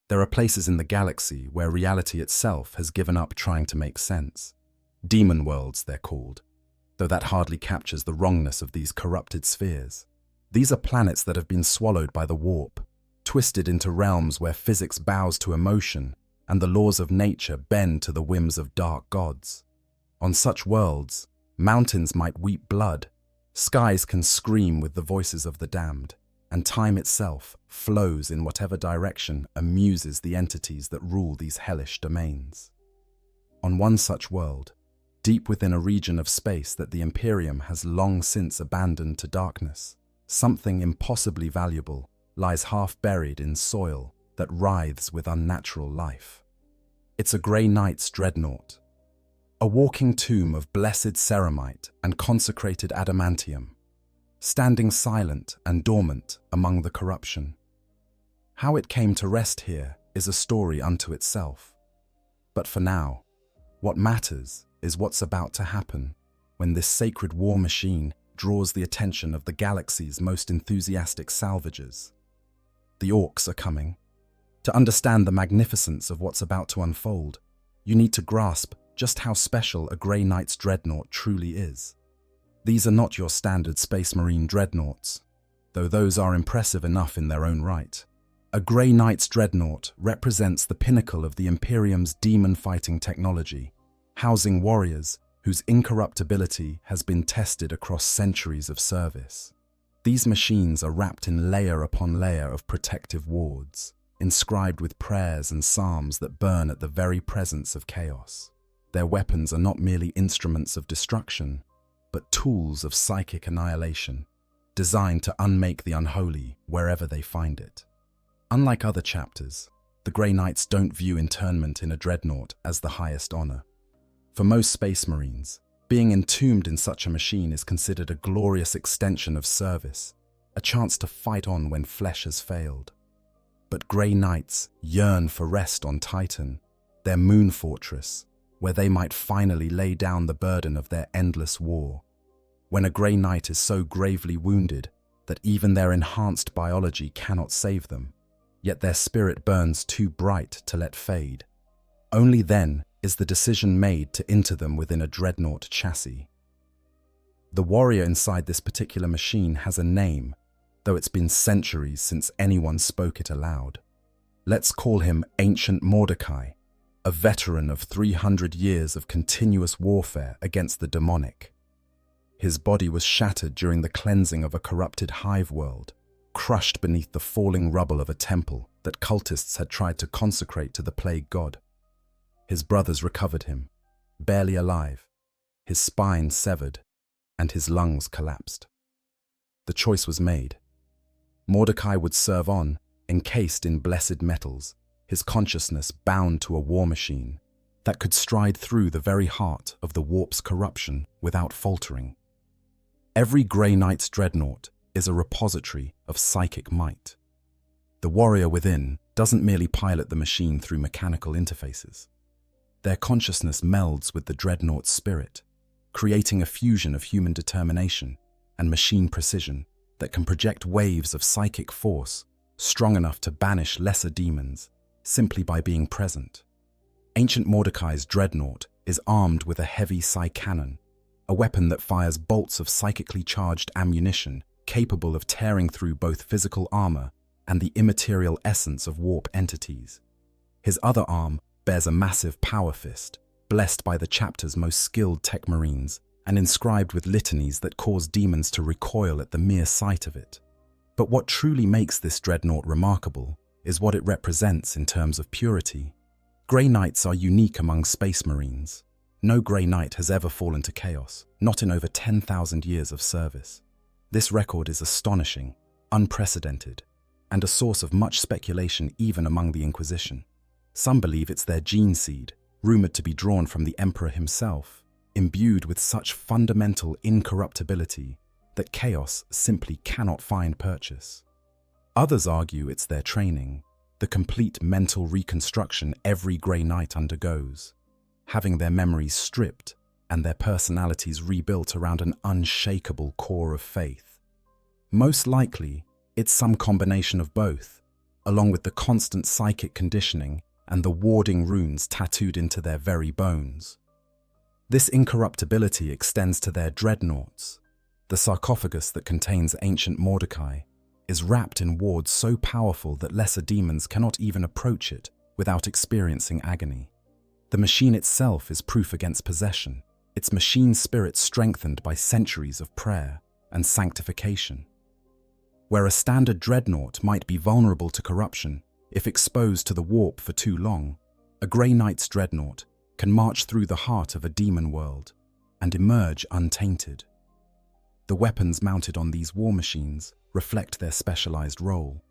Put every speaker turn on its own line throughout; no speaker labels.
There are places in the galaxy where reality itself has given up trying to make sense. Demon worlds, they're called, though that hardly captures the wrongness of these corrupted spheres. These are planets that have been swallowed by the warp, twisted into realms where physics bows to emotion and the laws of nature bend to the whims of dark gods. On such worlds, mountains might weep blood, skies can scream with the voices of the damned, and time itself flows in whatever direction amuses the entities that rule these hellish domains. On one such world, deep within a region of space that the Imperium has long since abandoned to darkness, something impossibly valuable lies half buried in soil that writhes with unnatural life. It's a Grey Knight's Dreadnought, a walking tomb of blessed ceramite and consecrated adamantium, standing silent and dormant among the corruption. How it came to rest here is a story unto itself. But for now, what matters is what's about to happen when this sacred war machine draws the attention of the galaxy's most enthusiastic salvagers. The Orks are coming. To understand the magnificence of what's about to unfold, you need to grasp just how special a Grey Knight's Dreadnought truly is. These are not your standard Space Marine Dreadnoughts, though those are impressive enough in their own right. A Grey Knight's Dreadnought represents the pinnacle of the Imperium's demon-fighting technology, housing warriors whose incorruptibility has been tested across centuries of service. These machines are wrapped in layer upon layer of protective wards, inscribed with prayers and psalms that burn at the very presence of chaos. Their weapons are not merely instruments of destruction, but tools of psychic annihilation, designed to unmake the unholy wherever they find it. Unlike other chapters, the Grey Knights don't view internment in a dreadnought as the highest honor. For most Space Marines, being entombed in such a machine is considered a glorious extension of service, a chance to fight on when flesh has failed. But Grey Knights yearn for rest on Titan, their moon fortress, where they might finally lay down the burden of their endless war. When a Grey Knight is so gravely wounded that even their enhanced biology cannot save them, yet their spirit burns too bright to let fade, only then is the decision made to enter them within a dreadnought chassis. The warrior inside this particular machine has a name, though it's been centuries since anyone spoke it aloud. Let's call him Ancient Mordecai, a veteran of 300 years of continuous warfare against the demonic. His body was shattered during the cleansing of a corrupted hive world, crushed beneath the falling rubble of a temple that cultists had tried to consecrate to the plague god. His brothers recovered him, barely alive, his spine severed, and his lungs collapsed. The choice was made. Mordecai would serve on, encased in blessed metals, his consciousness bound to a war machine that could stride through the very heart of the warp's corruption without faltering. Every Grey Knight's Dreadnought is a repository of psychic might. The warrior within doesn't merely pilot the machine through mechanical interfaces. Their consciousness melds with the Dreadnought's spirit, creating a fusion of human determination and machine precision that can project waves of psychic force strong enough to banish lesser demons simply by being present. Ancient Mordecai's Dreadnought is armed with a heavy psi cannon, a weapon that fires bolts of psychically charged ammunition capable of tearing through both physical armor and the immaterial essence of warp entities. His other arm bears a massive power fist, blessed by the chapter's most skilled tech marines and inscribed with litanies that cause demons to recoil at the mere sight of it. But what truly makes this dreadnought remarkable is what it represents in terms of purity. Grey Knights are unique among Space Marines. No Grey Knight has ever fallen to chaos, not in over 10,000 years of service. This record is astonishing, unprecedented, and a source of much speculation even among the Inquisition. Some believe it's their gene seed, rumored to be drawn from the Emperor himself, imbued with such fundamental incorruptibility that chaos simply cannot find purchase. Others argue it's their training, the complete mental reconstruction every Grey Knight undergoes, having their memories stripped and their personalities rebuilt around an unshakable core of faith. Most likely, it's some combination of both, along with the constant psychic conditioning and the warding runes tattooed into their very bones. This incorruptibility extends to their dreadnoughts. The sarcophagus that contains ancient Mordecai is wrapped in wards so powerful that lesser demons cannot even approach it without experiencing agony. The machine itself is proof against possession, its machine spirit strengthened by centuries of prayer and sanctification. Where a standard dreadnought might be vulnerable to corruption if exposed to the warp for too long, a Grey Knight's dreadnought can march through the heart of a demon world and emerge untainted. The weapons mounted on these war machines reflect their specialized role.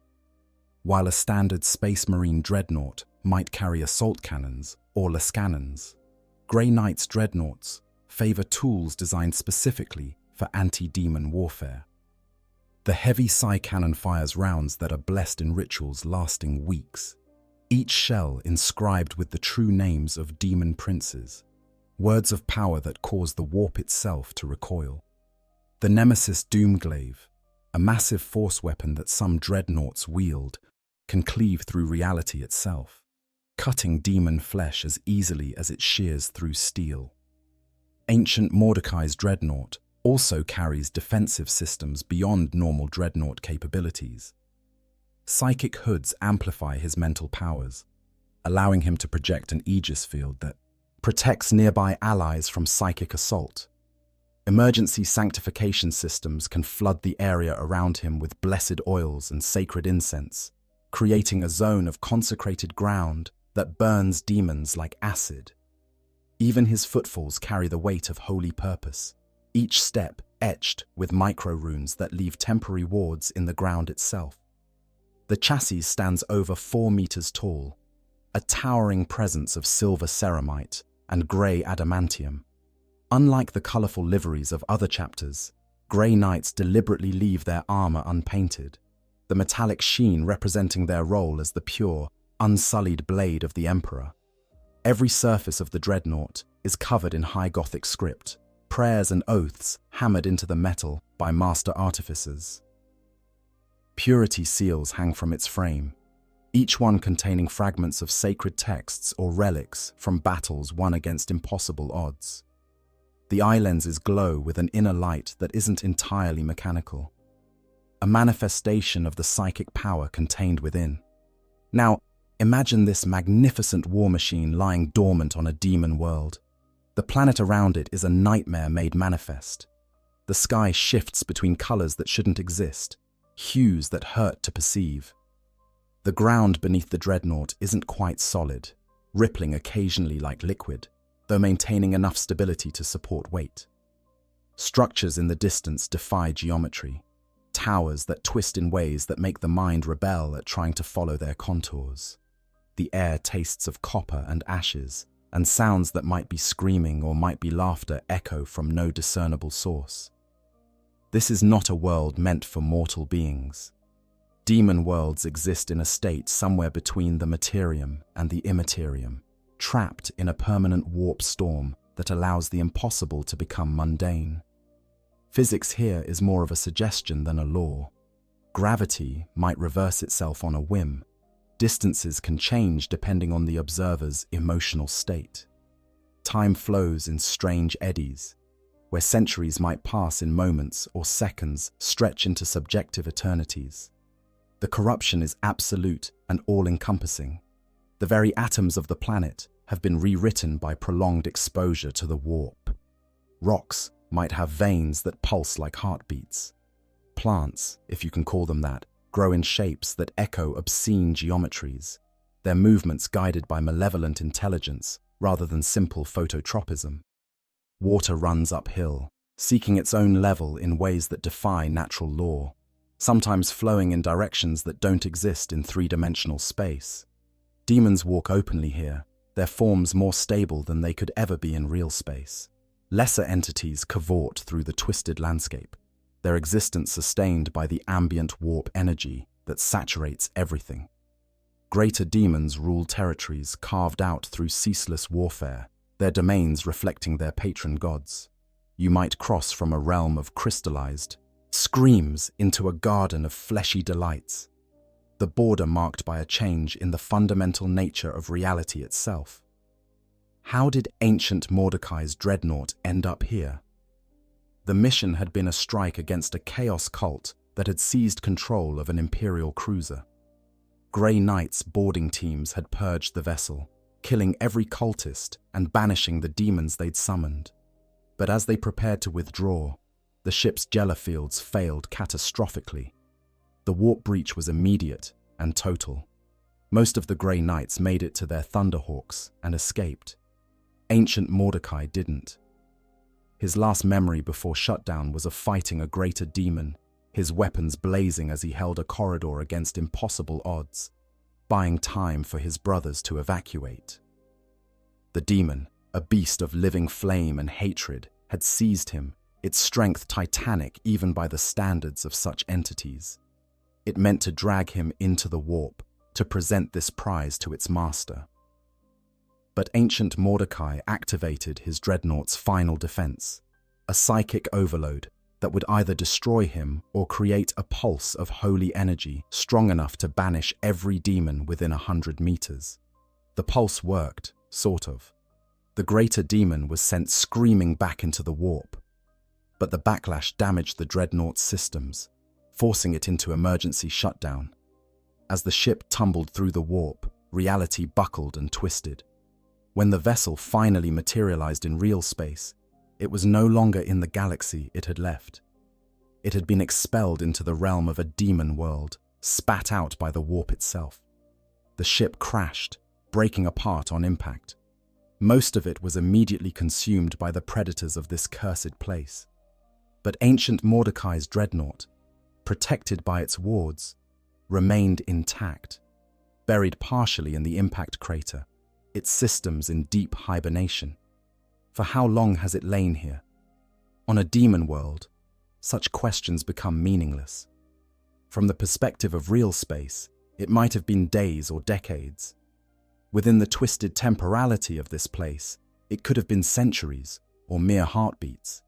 While a standard Space Marine dreadnought might carry assault cannons or lascannons, Grey Knight's dreadnoughts favor tools designed specifically for anti-demon warfare. The heavy psi cannon fires rounds that are blessed in rituals lasting weeks, each shell inscribed with the true names of demon princes, words of power that cause the warp itself to recoil. The Nemesis Doomglaive, a massive force weapon that some dreadnoughts wield, can cleave through reality itself, cutting demon flesh as easily as it shears through steel. Ancient Mordecai's dreadnought also carries defensive systems beyond normal dreadnought capabilities. Psychic hoods amplify his mental powers, allowing him to project an Aegis field that protects nearby allies from psychic assault. Emergency sanctification systems can flood the area around him with blessed oils and sacred incense, creating a zone of consecrated ground that burns demons like acid. Even his footfalls carry the weight of holy purpose, each step etched with micro-runes that leave temporary wards in the ground itself. The chassis stands over 4 meters tall, a towering presence of silver ceramite and grey adamantium. Unlike the colourful liveries of other chapters, Grey Knights deliberately leave their armour unpainted, the metallic sheen representing their role as the pure, unsullied blade of the Emperor. Every surface of the dreadnought is covered in high Gothic script, prayers and oaths hammered into the metal by master artificers. Purity seals hang from its frame, each one containing fragments of sacred texts or relics from battles won against impossible odds. The eye lenses glow with an inner light that isn't entirely mechanical, a manifestation of the psychic power contained within. Now, imagine this magnificent war machine lying dormant on a demon world. The planet around it is a nightmare made manifest. The sky shifts between colors that shouldn't exist, hues that hurt to perceive. The ground beneath the dreadnought isn't quite solid, rippling occasionally like liquid, though maintaining enough stability to support weight. Structures in the distance defy geometry, towers that twist in ways that make the mind rebel at trying to follow their contours. The air tastes of copper and ashes, and sounds that might be screaming or might be laughter echo from no discernible source. This is not a world meant for mortal beings. Demon worlds exist in a state somewhere between the materium and the immaterium, trapped in a permanent warp storm that allows the impossible to become mundane. Physics here is more of a suggestion than a law. Gravity might reverse itself on a whim. Distances can change depending on the observer's emotional state. Time flows in strange eddies, where centuries might pass in moments or seconds stretch into subjective eternities. The corruption is absolute and all-encompassing. The very atoms of the planet have been rewritten by prolonged exposure to the warp. Rocks might have veins that pulse like heartbeats. Plants, if you can call them that, grow in shapes that echo obscene geometries, their movements guided by malevolent intelligence rather than simple phototropism. Water runs uphill, seeking its own level in ways that defy natural law, sometimes flowing in directions that don't exist in three-dimensional space. Demons walk openly here, their forms more stable than they could ever be in real space. Lesser entities cavort through the twisted landscape, their existence sustained by the ambient warp energy that saturates everything. Greater demons rule territories carved out through ceaseless warfare, their domains reflecting their patron gods. You might cross from a realm of crystallized screams into a garden of fleshy delights. the border marked by a change in the fundamental nature of reality itself. How did ancient Mordecai's Dreadnought end up here? The mission had been a strike against a chaos cult that had seized control of an Imperial cruiser. Grey Knights boarding teams had purged the vessel, killing every cultist and banishing the demons they'd summoned. But as they prepared to withdraw, the ship's Jellerfields failed catastrophically. The warp breach was immediate and total. Most of the Grey Knights made it to their Thunderhawks and escaped. Ancient Mordecai didn't. His last memory before shutdown was of fighting a greater demon, his weapons blazing as he held a corridor against impossible odds, buying time for his brothers to evacuate. The demon, a beast of living flame and hatred, had seized him, its strength titanic even by the standards of such entities. It meant to drag him into the warp, to present this prize to its master. But ancient Mordecai activated his Dreadnought's final defense, a psychic overload that would either destroy him or create a pulse of holy energy strong enough to banish every demon within 100 meters. The pulse worked, sort of. The greater demon was sent screaming back into the warp. But the backlash damaged the Dreadnought's systems, forcing it into emergency shutdown. As the ship tumbled through the warp, reality buckled and twisted. When the vessel finally materialized in real space, it was no longer in the galaxy it had left. It had been expelled into the realm of a demon world, spat out by the warp itself. The ship crashed, breaking apart on impact. Most of it was immediately consumed by the predators of this cursed place. But ancient Mordecai's Dreadnought, protected by its wards, remained intact, buried partially in the impact crater, its systems in deep hibernation. For how long has it lain here? On a demon world, such questions become meaningless. From the perspective of real space, it might have been days or decades. Within the twisted temporality of this place, it could have been centuries or mere heartbeats.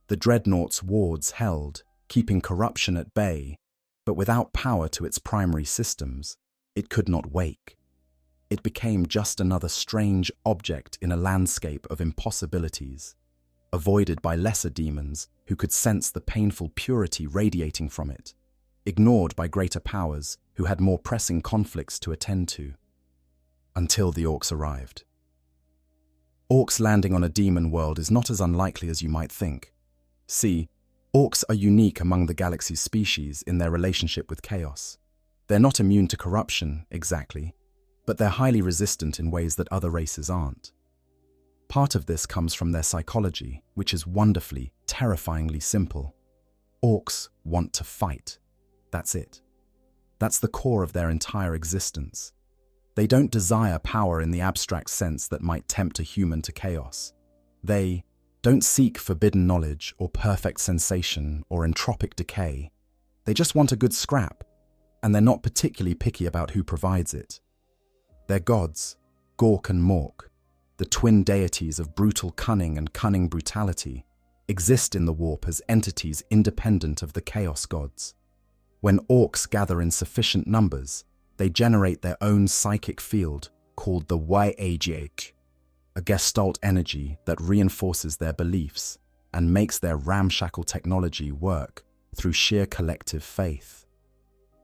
The Dreadnought's wards held, keeping corruption at bay, but without power to its primary systems, it could not wake. It became just another strange object in a landscape of impossibilities, avoided by lesser demons who could sense the painful purity radiating from it, ignored by greater powers who had more pressing conflicts to attend to. Until the Orks arrived. Orks landing on a demon world is not as unlikely as you might think. See, Orks are unique among the galaxy's species in their relationship with chaos. They're not immune to corruption, exactly, but they're highly resistant in ways that other races aren't. Part of this comes from their psychology, which is wonderfully, terrifyingly simple. Orks want to fight. That's it. That's the core of their entire existence. They don't desire power in the abstract sense that might tempt a human to chaos. They don't seek forbidden knowledge or perfect sensation or entropic decay. They just want a good scrap, and they're not particularly picky about who provides it. Their gods, Gork and Mork, the twin deities of brutal cunning and cunning brutality, exist in the warp as entities independent of the chaos gods. When Orks gather in sufficient numbers, they generate their own psychic field called the WH40K, a gestalt energy that reinforces their beliefs and makes their ramshackle technology work through sheer collective faith.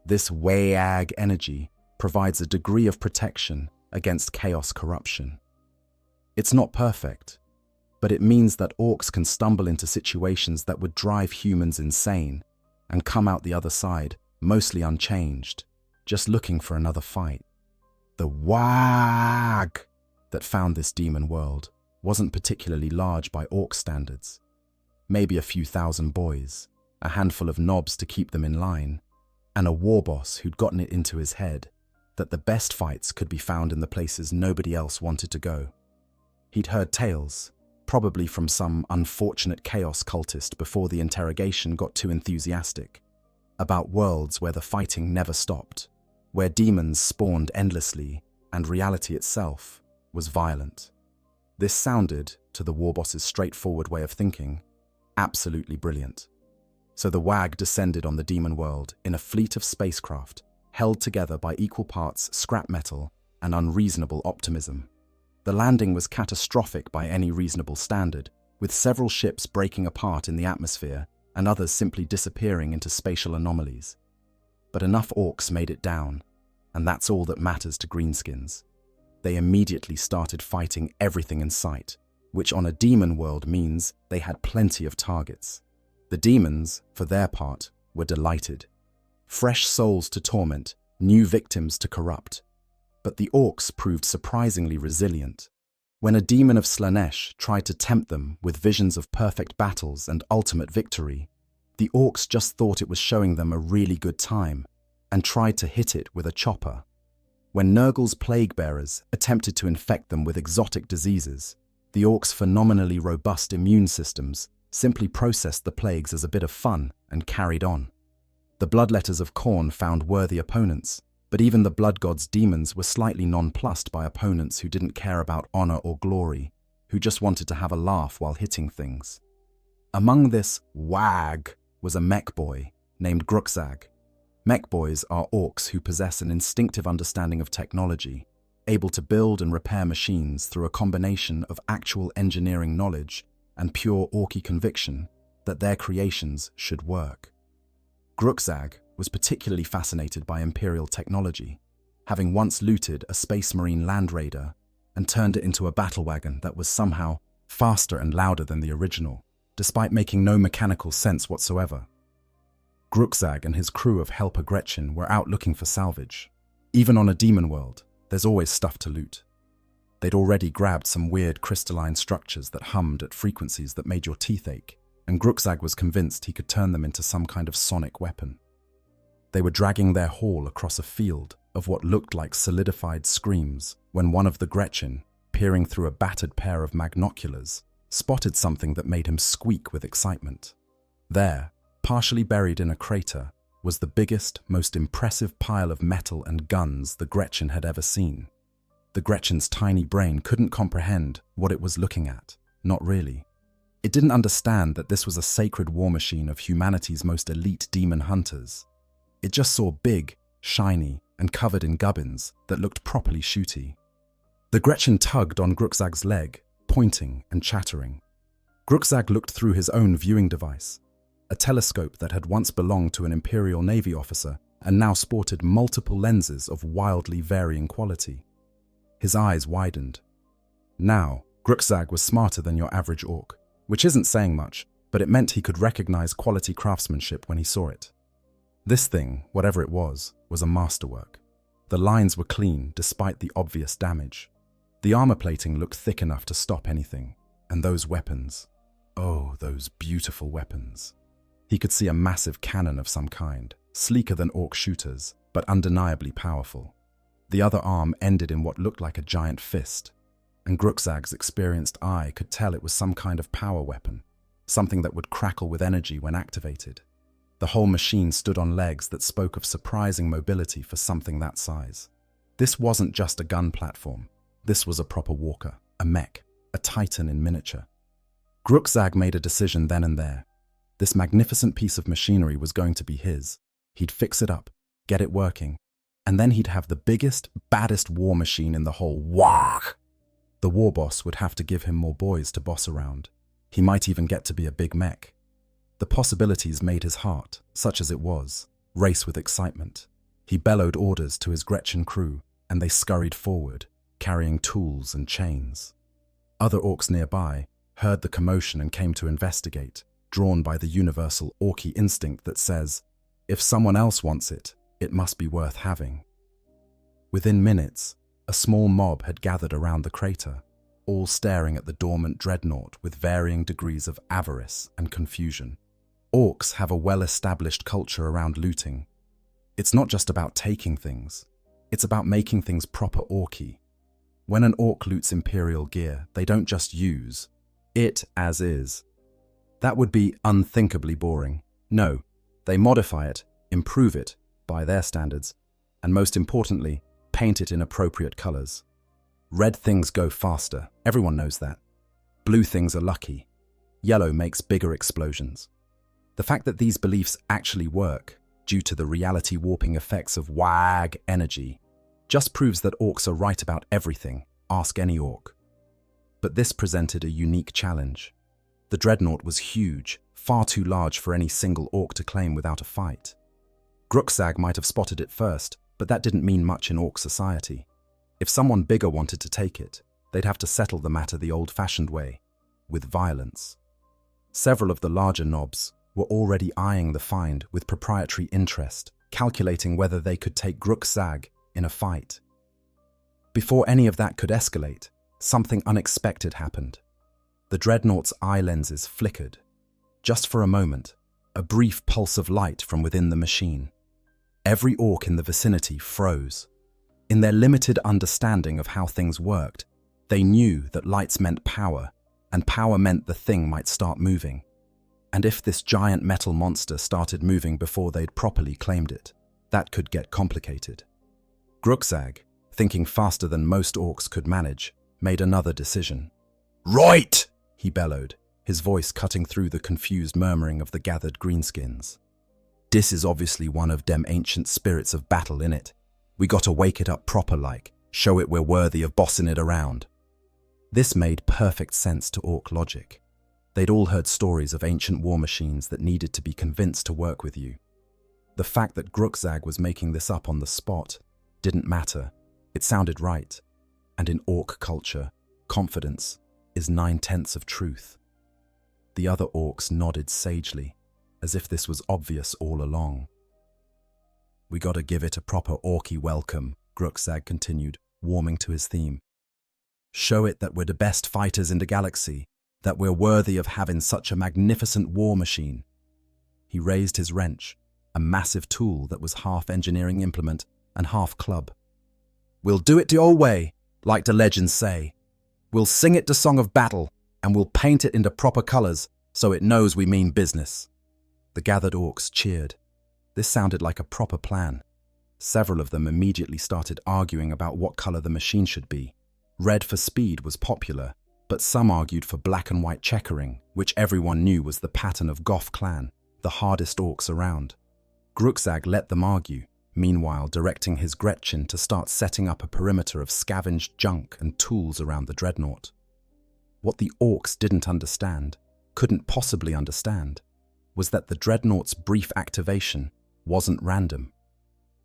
This WH40K energy provides a degree of protection against chaos corruption. It's not perfect, but it means that Orks can stumble into situations that would drive humans insane and come out the other side mostly unchanged, just looking for another fight. The WH40K that found this demon world wasn't particularly large by Ork standards. Maybe a few thousand boys, a handful of knobs to keep them in line, and a war boss who'd gotten it into his head that the best fights could be found in the places nobody else wanted to go. He'd heard tales, probably from some unfortunate chaos cultist before the interrogation got too enthusiastic, about worlds where the fighting never stopped, where demons spawned endlessly and reality itself was violent. This sounded, to the war boss's straightforward way of thinking, absolutely brilliant. So the WH40K descended on the demon world in a fleet of spacecraft, held together by equal parts scrap metal and unreasonable optimism. The landing was catastrophic by any reasonable standard, with several ships breaking apart in the atmosphere and others simply disappearing into spatial anomalies. But enough Orks made it down, and that's all that matters to greenskins. They immediately started fighting everything in sight, which on a demon world means they had plenty of targets. The demons, for their part, were delighted. Fresh souls to torment, new victims to corrupt. But the Orks proved surprisingly resilient. When a demon of Slaanesh tried to tempt them with visions of perfect battles and ultimate victory, the Orks just thought it was showing them a really good time and tried to hit it with a chopper. When Nurgle's plague bearers attempted to infect them with exotic diseases, the Orks' phenomenally robust immune systems simply processed the plagues as a bit of fun and carried on. The Bloodletters of Khorne found worthy opponents, but even the Blood God's demons were slightly nonplussed by opponents who didn't care about honor or glory, who just wanted to have a laugh while hitting things. Among this wag was a mech boy named Grukzag. Mech boys are Orks who possess an instinctive understanding of technology, able to build and repair machines through a combination of actual engineering knowledge and pure Orky conviction that their creations should work. Grukzag was particularly fascinated by Imperial technology, having once looted a Space Marine Land Raider and turned it into a battle wagon that was somehow faster and louder than the original, despite making no mechanical sense whatsoever. Grukzag and his crew of Helper Gretchen were out looking for salvage. Even on a demon world, there's always stuff to loot. They'd already grabbed some weird crystalline structures that hummed at frequencies that made your teeth ache, and Grukzag was convinced he could turn them into some kind of sonic weapon. They were dragging their haul across a field of what looked like solidified screams when one of the Gretchen, peering through a battered pair of magnoculars, spotted something that made him squeak with excitement. There, partially buried in a crater, was the biggest, most impressive pile of metal and guns the Gretchen had ever seen. The Gretchen's tiny brain couldn't comprehend what it was looking at, not really. It didn't understand that this was a sacred war machine of humanity's most elite demon hunters. It just saw big, shiny, and covered in gubbins that looked properly shooty. The Gretchen tugged on Grukzag's leg, pointing and chattering. Grukzag looked through his own viewing device, a telescope that had once belonged to an Imperial Navy officer and now sported multiple lenses of wildly varying quality. His eyes widened. Now, Grukzag was smarter than your average Ork, which isn't saying much, but it meant he could recognize quality craftsmanship when he saw it. This thing, whatever it was a masterwork. The lines were clean despite the obvious damage. The armor plating looked thick enough to stop anything, and those weapons. Oh, those beautiful weapons. He could see a massive cannon of some kind, sleeker than Ork shooters, but undeniably powerful. The other arm ended in what looked like a giant fist, and Grukzag's experienced eye could tell it was some kind of power weapon, something that would crackle with energy when activated. The whole machine stood on legs that spoke of surprising mobility for something that size. This wasn't just a gun platform. This was a proper walker, a mech, a titan in miniature. Grukzag made a decision then and there. This magnificent piece of machinery was going to be his. He'd fix it up, get it working, and then he'd have the biggest, baddest war machine in the whole Warg. The war boss would have to give him more boys to boss around. He might even get to be a big mech. The possibilities made his heart, such as it was, race with excitement. He bellowed orders to his Gretchen crew, and they scurried forward, carrying tools and chains. Other Orks nearby heard the commotion and came to investigate, drawn by the universal Orky instinct that says, if someone else wants it, it must be worth having. Within minutes, a small mob had gathered around the crater, all staring at the dormant Dreadnought with varying degrees of avarice and confusion. Orks have a well-established culture around looting. It's not just about taking things, it's about making things proper Orky. When an Ork loots Imperial gear, they don't just use it as is. That would be unthinkably boring. No, they modify it, improve it, by their standards, and most importantly, paint it in appropriate colors. Red things go faster, everyone knows that. Blue things are lucky. Yellow makes bigger explosions. The fact that these beliefs actually work due to the reality warping effects of WAG energy, just proves that orcs are right about everything, ask any orc. But this presented a unique challenge. The Dreadnought was huge, far too large for any single orc to claim without a fight. Grukzag might have spotted it first, but that didn't mean much in orc society. If someone bigger wanted to take it, they'd have to settle the matter the old-fashioned way, with violence. Several of the larger knobs were already eyeing the find with proprietary interest, calculating whether they could take Grukzag in a fight. Before any of that could escalate, something unexpected happened. The Dreadnought's eye lenses flickered. Just for a moment, a brief pulse of light from within the machine. Every orc in the vicinity froze. In their limited understanding of how things worked, they knew that lights meant power, and power meant the thing might start moving. And if this giant metal monster started moving before they'd properly claimed it, that could get complicated. Grukzag, thinking faster than most orcs could manage, made another decision. "Right!" he bellowed, his voice cutting through the confused murmuring of the gathered greenskins. "This is obviously one of dem ancient spirits of battle, innit? We gotta wake it up proper like, show it we're worthy of bossing it around." This made perfect sense to orc logic. They'd all heard stories of ancient war machines that needed to be convinced to work with you. The fact that Grukzag was making this up on the spot didn't matter. It sounded right. And in orc culture, confidence is 9/10 of truth. The other orcs nodded sagely, as if this was obvious all along. "We gotta give it a proper orky welcome," Grukzag continued, warming to his theme. "Show it that we're the best fighters in the galaxy, that we're worthy of having such a magnificent war machine." He raised his wrench, a massive tool that was half engineering implement and half club. "We'll do it the old way, like the legends say. We'll sing it the song of battle, and we'll paint it into proper colors so it knows we mean business." The gathered orcs cheered. This sounded like a proper plan. Several of them immediately started arguing about what color the machine should be. Red for speed was popular, but some argued for black and white checkering, which everyone knew was the pattern of Goth clan, the hardest orcs around. Grukzag let them argue, meanwhile directing his Gretchen to start setting up a perimeter of scavenged junk and tools around the Dreadnought. What the orcs didn't understand, couldn't possibly understand, was that the Dreadnought's brief activation wasn't random.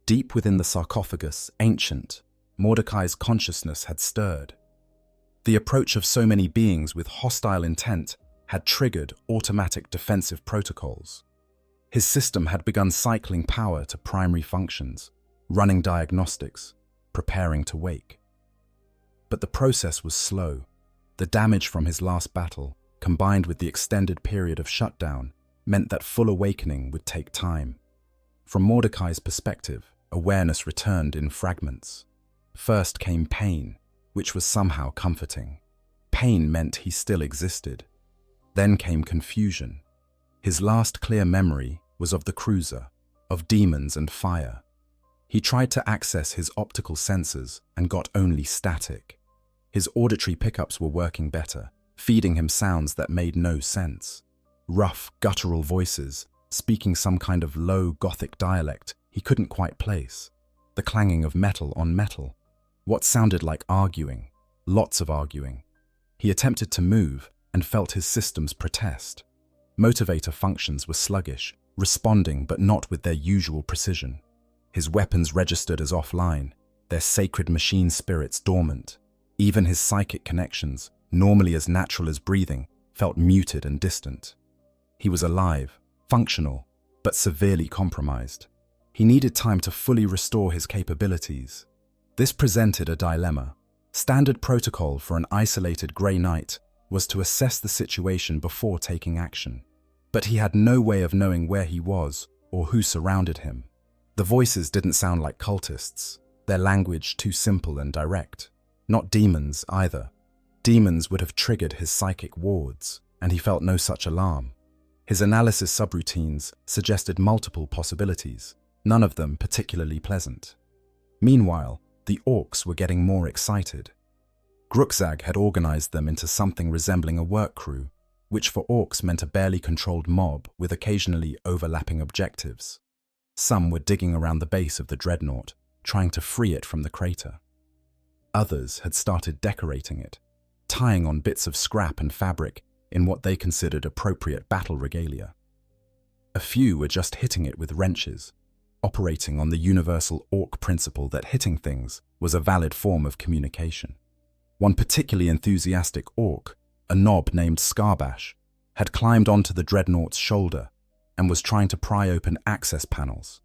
Deep within the sarcophagus, ancient, Mordecai's consciousness had stirred. The approach of so many beings with hostile intent had triggered automatic defensive protocols. His system had begun cycling power to primary functions, running diagnostics, preparing to wake. But the process was slow. The damage from his last battle, combined with the extended period of shutdown, meant that full awakening would take time. From Mordecai's perspective, awareness returned in fragments. First came pain, which was somehow comforting. Pain meant he still existed. Then came confusion. His last clear memory was of the cruiser, of demons and fire. He tried to access his optical sensors and got only static. His auditory pickups were working better, feeding him sounds that made no sense. Rough, guttural voices, speaking some kind of low Gothic dialect he couldn't quite place. The clanging of metal on metal. What sounded like arguing, lots of arguing. He attempted to move and felt his systems protest. Motivator functions were sluggish, responding but not with their usual precision. His weapons registered as offline, their sacred machine spirits dormant. Even his psychic connections, normally as natural as breathing, felt muted and distant. He was alive, functional, but severely compromised. He needed time to fully restore his capabilities. This presented a dilemma. Standard protocol for an isolated Grey Knight was to assess the situation before taking action. But he had no way of knowing where he was or who surrounded him. The voices didn't sound like cultists, their language too simple and direct. Not demons either. Demons would have triggered his psychic wards, and he felt no such alarm. His analysis subroutines suggested multiple possibilities, none of them particularly pleasant. Meanwhile, the orcs were getting more excited. Grukzag had organized them into something resembling a work crew, which for orcs meant a barely controlled mob with occasionally overlapping objectives. Some were digging around the base of the Dreadnought, trying to free it from the crater. Others had started decorating it, tying on bits of scrap and fabric in what they considered appropriate battle regalia. A few were just hitting it with wrenches, operating on the universal Ork principle that hitting things was a valid form of communication. One particularly enthusiastic Ork, a knob named Scarbash, had climbed onto the Dreadnought's shoulder and was trying to pry open access panels.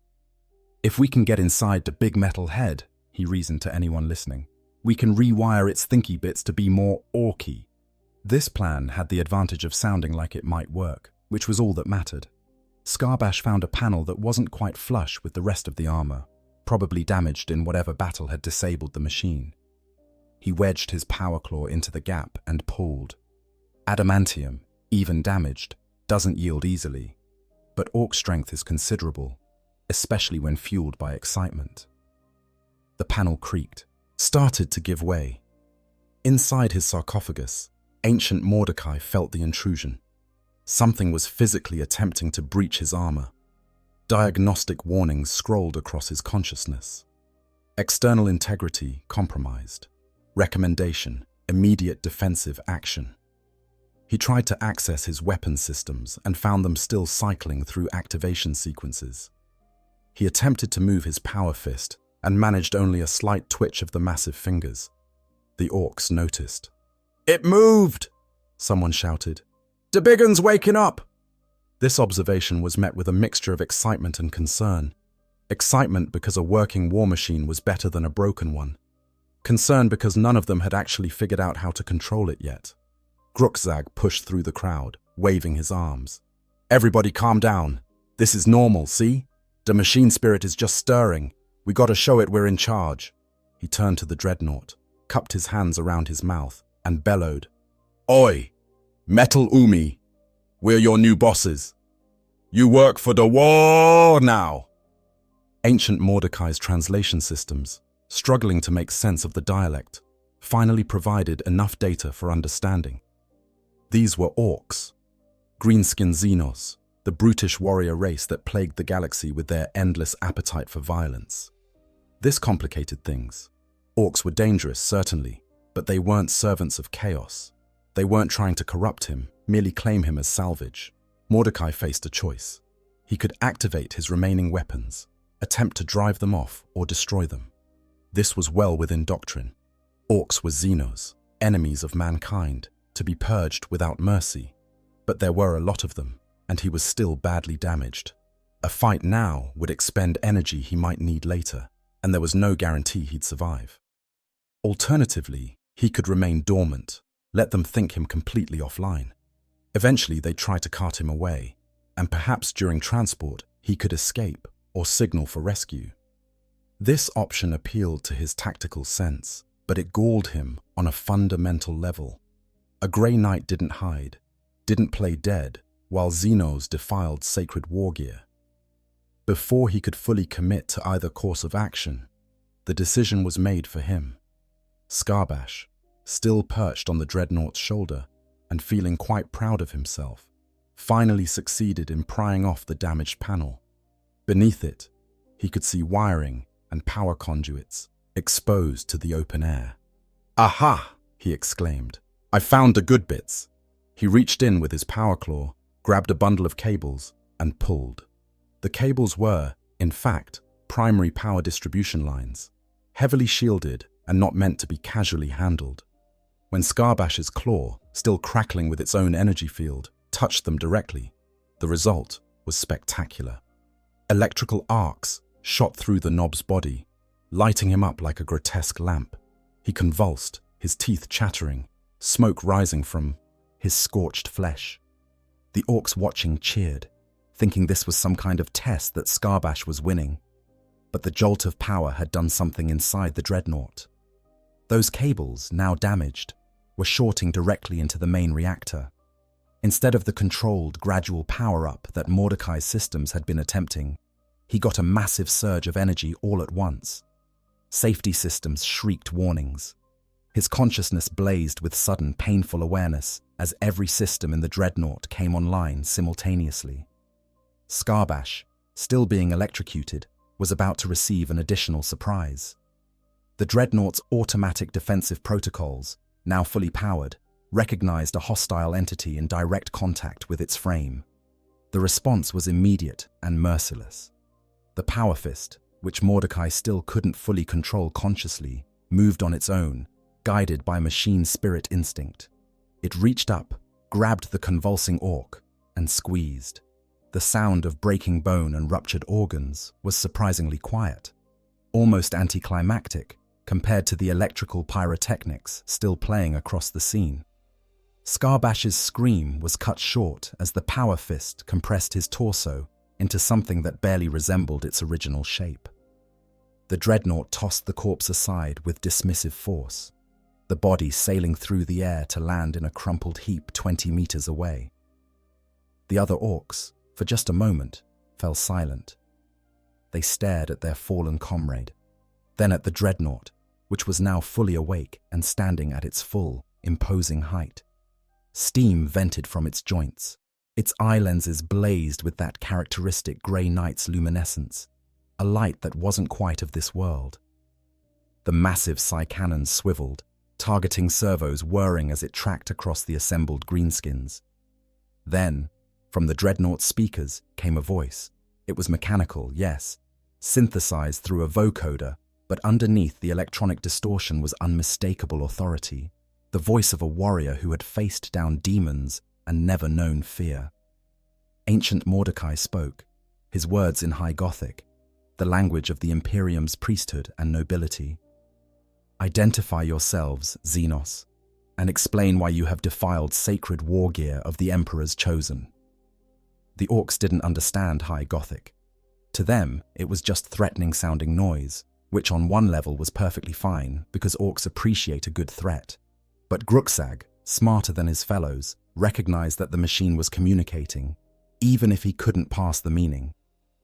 "If we can get inside the big metal head," he reasoned to anyone listening, "we can rewire its thinky bits to be more orky." This plan had the advantage of sounding like it might work, which was all that mattered. Scarbash found a panel that wasn't quite flush with the rest of the armor, probably damaged in whatever battle had disabled the machine. He wedged his power claw into the gap and pulled. Adamantium, even damaged, doesn't yield easily, but Ork strength is considerable, especially when fueled by excitement. The panel creaked, started to give way. Inside his sarcophagus, ancient Mordecai felt the intrusion. Something was physically attempting to breach his armor. Diagnostic warnings scrolled across his consciousness. External integrity compromised. Recommendation: immediate defensive action. He tried to access his weapon systems and found them still cycling through activation sequences. He attempted to move his power fist and managed only a slight twitch of the massive fingers. The Orks noticed. "It moved!" someone shouted. "The big un's waking up!" This observation was met with a mixture of excitement and concern. Excitement because a working war machine was better than a broken one. Concern because none of them had actually figured out how to control it yet. Grukzag pushed through the crowd, waving his arms. "Everybody calm down. This is normal, see? The machine spirit is just stirring. We gotta show it we're in charge." He turned to the Dreadnought, cupped his hands around his mouth, and bellowed, "Oi! Metal Umi! We're your new bosses. You work for the war now!" Ancient Mordecai's translation systems, struggling to make sense of the dialect, finally provided enough data for understanding. These were Orks, green-skinned Xenos, the brutish warrior race that plagued the galaxy with their endless appetite for violence. This complicated things. Orks were dangerous, certainly, but they weren't servants of chaos. They weren't trying to corrupt him, merely claim him as salvage. Mordecai faced a choice. He could activate his remaining weapons, attempt to drive them off or destroy them. This was well within doctrine. Orks were Xenos, enemies of mankind, to be purged without mercy. But there were a lot of them, and he was still badly damaged. A fight now would expend energy he might need later, and there was no guarantee he'd survive. Alternatively, he could remain dormant, let them think him completely offline. Eventually, they'd try to cart him away, and perhaps during transport, he could escape or signal for rescue. This option appealed to his tactical sense, but it galled him on a fundamental level. A Grey Knight didn't hide, didn't play dead, while Xenos defiled sacred war gear. Before he could fully commit to either course of action, the decision was made for him. Scarbash, still perched on the Dreadnought's shoulder and feeling quite proud of himself, finally succeeded in prying off the damaged panel. Beneath it, he could see wiring and power conduits exposed to the open air. "Aha!" he exclaimed. "I found the good bits." He reached in with his power claw, grabbed a bundle of cables, and pulled. The cables were, in fact, primary power distribution lines, heavily shielded and not meant to be casually handled. When Scarbash's claw, still crackling with its own energy field, touched them directly, the result was spectacular. Electrical arcs shot through the knob's body, lighting him up like a grotesque lamp. He convulsed, his teeth chattering, smoke rising from his scorched flesh. The Orks watching cheered, thinking this was some kind of test that Scarbash was winning. But the jolt of power had done something inside the Dreadnought. Those cables, now damaged, were shorting directly into the main reactor. Instead of the controlled, gradual power-up that Mordecai's systems had been attempting, he got a massive surge of energy all at once. Safety systems shrieked warnings. His consciousness blazed with sudden, painful awareness as every system in the Dreadnought came online simultaneously. Scarbash, still being electrocuted, was about to receive an additional surprise. The Dreadnought's automatic defensive protocols, now fully powered, recognized a hostile entity in direct contact with its frame. The response was immediate and merciless. The power fist, which Mordecai still couldn't fully control consciously, moved on its own, guided by machine spirit instinct. It reached up, grabbed the convulsing orc, and squeezed. The sound of breaking bone and ruptured organs was surprisingly quiet, almost anticlimactic compared to the electrical pyrotechnics still playing across the scene. Scarbash's scream was cut short as the power fist compressed his torso into something that barely resembled its original shape. The Dreadnought tossed the corpse aside with dismissive force, the body sailing through the air to land in a crumpled heap 20 meters away. The other orcs, for just a moment, fell silent. They stared at their fallen comrade, then at the Dreadnought, which was now fully awake and standing at its full, imposing height. Steam vented from its joints. Its eye lenses blazed with that characteristic Grey Knight's luminescence, a light that wasn't quite of this world. The massive psi cannon swiveled, targeting servos whirring as it tracked across the assembled greenskins. Then, from the Dreadnought's speakers came a voice. It was mechanical, yes, synthesized through a vocoder, but underneath the electronic distortion was unmistakable authority, the voice of a warrior who had faced down demons and never known fear. Ancient Mordecai spoke, his words in High Gothic, the language of the Imperium's priesthood and nobility. Identify yourselves, Xenos, and explain why you have defiled sacred war gear of the Emperor's chosen. The Orks didn't understand High Gothic. To them, it was just threatening-sounding noise, which on one level was perfectly fine because Orks appreciate a good threat. But Gruxag, smarter than his fellows, recognized that the machine was communicating, even if he couldn't pass the meaning.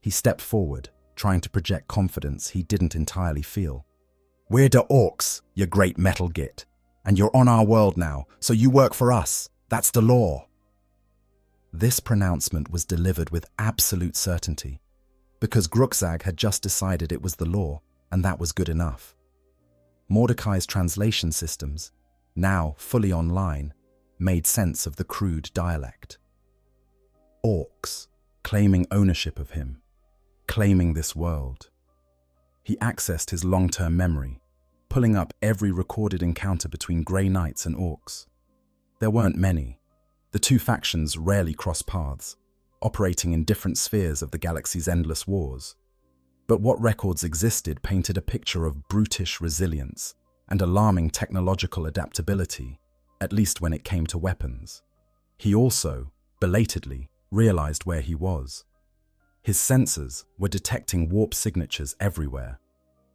He stepped forward, trying to project confidence he didn't entirely feel. "We're the Orks, you great metal git, and you're on our world now, so you work for us. That's the law." This pronouncement was delivered with absolute certainty, because Gruxag had just decided it was the law, and that was good enough. Mordecai's translation systems, now fully online, made sense of the crude dialect. Orks, claiming ownership of him, claiming this world. He accessed his long-term memory, pulling up every recorded encounter between Grey Knights and Orks. There weren't many. The two factions rarely crossed paths, operating in different spheres of the galaxy's endless wars. But what records existed painted a picture of brutish resilience and alarming technological adaptability, at least when it came to weapons. He also, belatedly, realized where he was. His sensors were detecting warp signatures everywhere,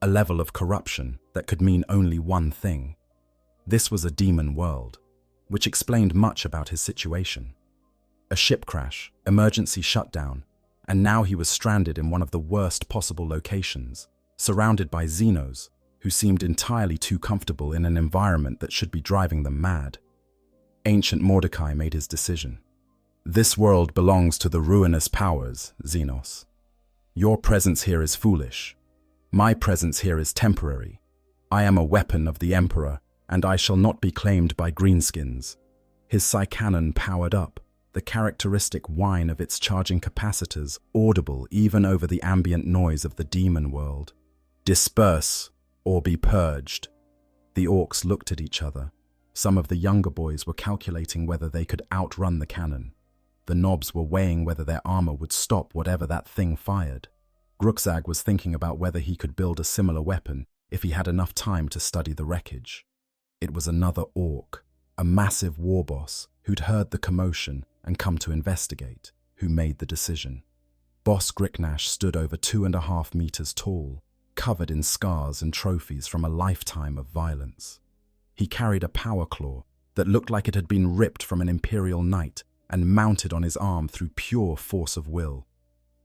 a level of corruption that could mean only one thing. This was a demon world, which explained much about his situation. A ship crash, emergency shutdown, and now he was stranded in one of the worst possible locations, surrounded by Xenos, who seemed entirely too comfortable in an environment that should be driving them mad. Ancient Mordecai made his decision. "This world belongs to the ruinous powers, Xenos. Your presence here is foolish. My presence here is temporary. I am a weapon of the Emperor, and I shall not be claimed by greenskins." His psi cannon powered up, the characteristic whine of its charging capacitors audible even over the ambient noise of the demon world. "Disperse, or be purged." The Orks looked at each other. Some of the younger boys were calculating whether they could outrun the cannon. The knobs were weighing whether their armor would stop whatever that thing fired. Gruxag was thinking about whether he could build a similar weapon if he had enough time to study the wreckage. It was another Ork, a massive war boss who'd heard the commotion and come to investigate, who made the decision. Boss Griknash stood over 2.5 meters tall, covered in scars and trophies from a lifetime of violence. He carried a power claw that looked like it had been ripped from an Imperial knight and mounted on his arm through pure force of will.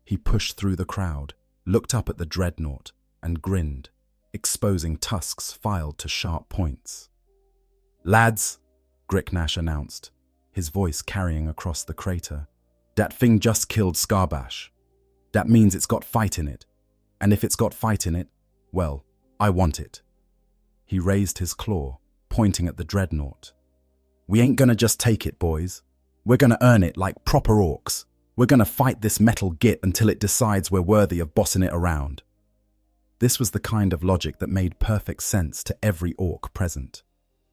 He pushed through the crowd, looked up at the Dreadnought, and grinned, exposing tusks filed to sharp points. "Lads," Griknash announced, his voice carrying across the crater, "that thing just killed Scarbash. That means it's got fight in it. And if it's got fight in it, well, I want it. He raised his claw, pointing at the Dreadnought. We ain't gonna just take it, boys. We're gonna earn it like proper orcs. We're gonna fight this metal git until it decides we're worthy of bossing it around. This was the kind of logic that made perfect sense to every orc present.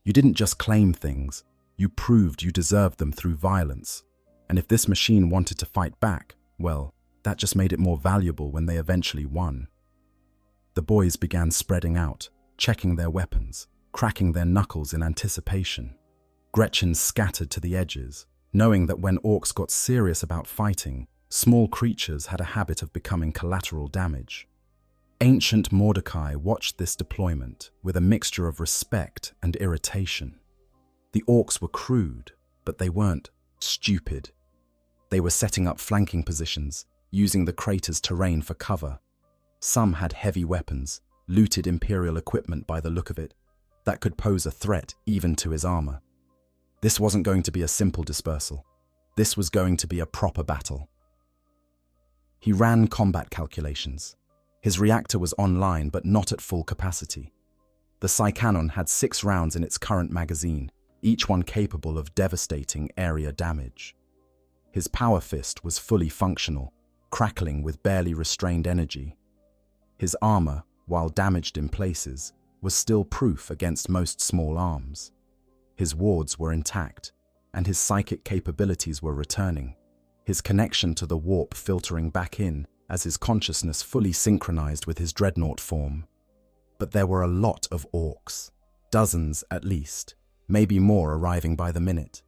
You didn't just claim things, you proved you deserved them through violence. And if this machine wanted to fight back, well, that just made it more valuable when they eventually won. The boys began spreading out, checking their weapons, cracking their knuckles in anticipation. Gretchen scattered to the edges, knowing that when orcs got serious about fighting, small creatures had a habit of becoming collateral damage. Ancient Mordecai watched this deployment with a mixture of respect and irritation. The orcs were crude, but they weren't stupid. They were setting up flanking positions, using the crater's terrain for cover. Some had heavy weapons, looted Imperial equipment by the look of it, that could pose a threat even to his armor. This wasn't going to be a simple dispersal. This was going to be a proper battle. He ran combat calculations. His reactor was online but not at full capacity. The Psi Cannon had 6 rounds in its current magazine, each one capable of devastating area damage. His power fist was fully functional, crackling with barely restrained energy. His armor, while damaged in places, was still proof against most small arms. His wards were intact, and his psychic capabilities were returning, his connection to the warp filtering back in as his consciousness fully synchronized with his Dreadnought form. But there were a lot of orcs, dozens at least, maybe more arriving by the minute.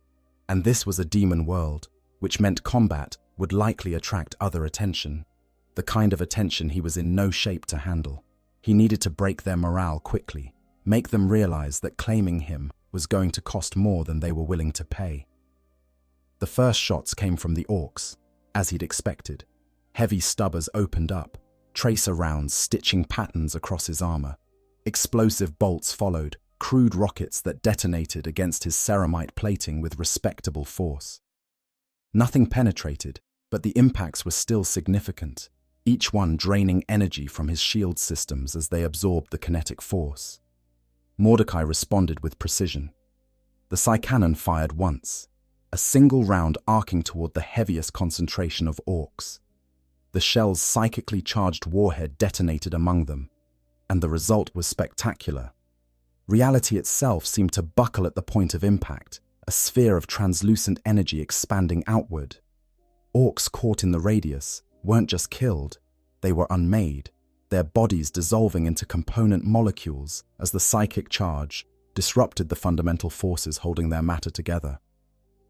And this was a demon world, which meant combat would likely attract other attention, the kind of attention he was in no shape to handle. He needed to break their morale quickly, make them realize that claiming him was going to cost more than they were willing to pay. The first shots came from the orcs, as he'd expected. Heavy stubbers opened up, tracer rounds stitching patterns across his armor. Explosive bolts followed, crude rockets that detonated against his ceramite plating with respectable force. Nothing penetrated, but the impacts were still significant, each one draining energy from his shield systems as they absorbed the kinetic force. Mordecai responded with precision. The Psi Cannon fired once, a single round arcing toward the heaviest concentration of orcs. The shell's psychically charged warhead detonated among them, and the result was spectacular. Reality itself seemed to buckle at the point of impact, a sphere of translucent energy expanding outward. Orcs caught in the radius weren't just killed, they were unmade, their bodies dissolving into component molecules as the psychic charge disrupted the fundamental forces holding their matter together.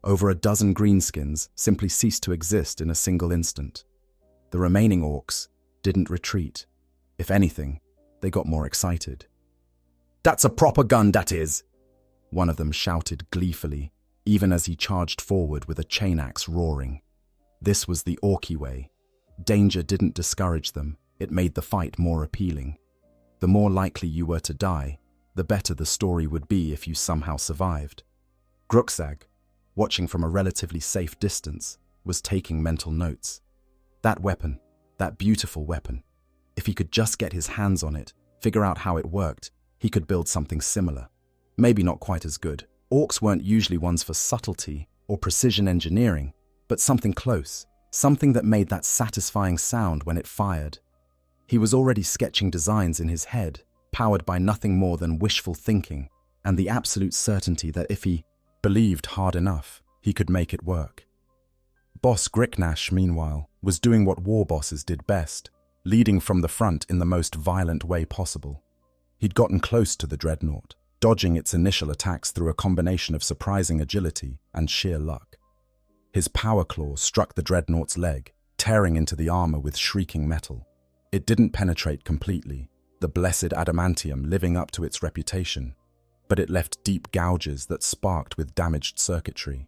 Over a dozen greenskins simply ceased to exist in a single instant. The remaining orcs didn't retreat. If anything, they got more excited. "That's a proper gun, that is!" one of them shouted gleefully, even as he charged forward with a chain axe roaring. This was the Orky way. Danger didn't discourage them, it made the fight more appealing. The more likely you were to die, the better the story would be if you somehow survived. Gruxag, watching from a relatively safe distance, was taking mental notes. That weapon, that beautiful weapon, if he could just get his hands on it, figure out how it worked, he could build something similar. Maybe not quite as good. Orcs weren't usually ones for subtlety or precision engineering, but something close, something that made that satisfying sound when it fired. He was already sketching designs in his head, powered by nothing more than wishful thinking and the absolute certainty that if he believed hard enough, he could make it work. Boss Griknash, meanwhile, was doing what war bosses did best, leading from the front in the most violent way possible. He'd gotten close to the Dreadnought, dodging its initial attacks through a combination of surprising agility and sheer luck. His power claw struck the Dreadnought's leg, tearing into the armor with shrieking metal. It didn't penetrate completely, the blessed adamantium living up to its reputation, but it left deep gouges that sparked with damaged circuitry.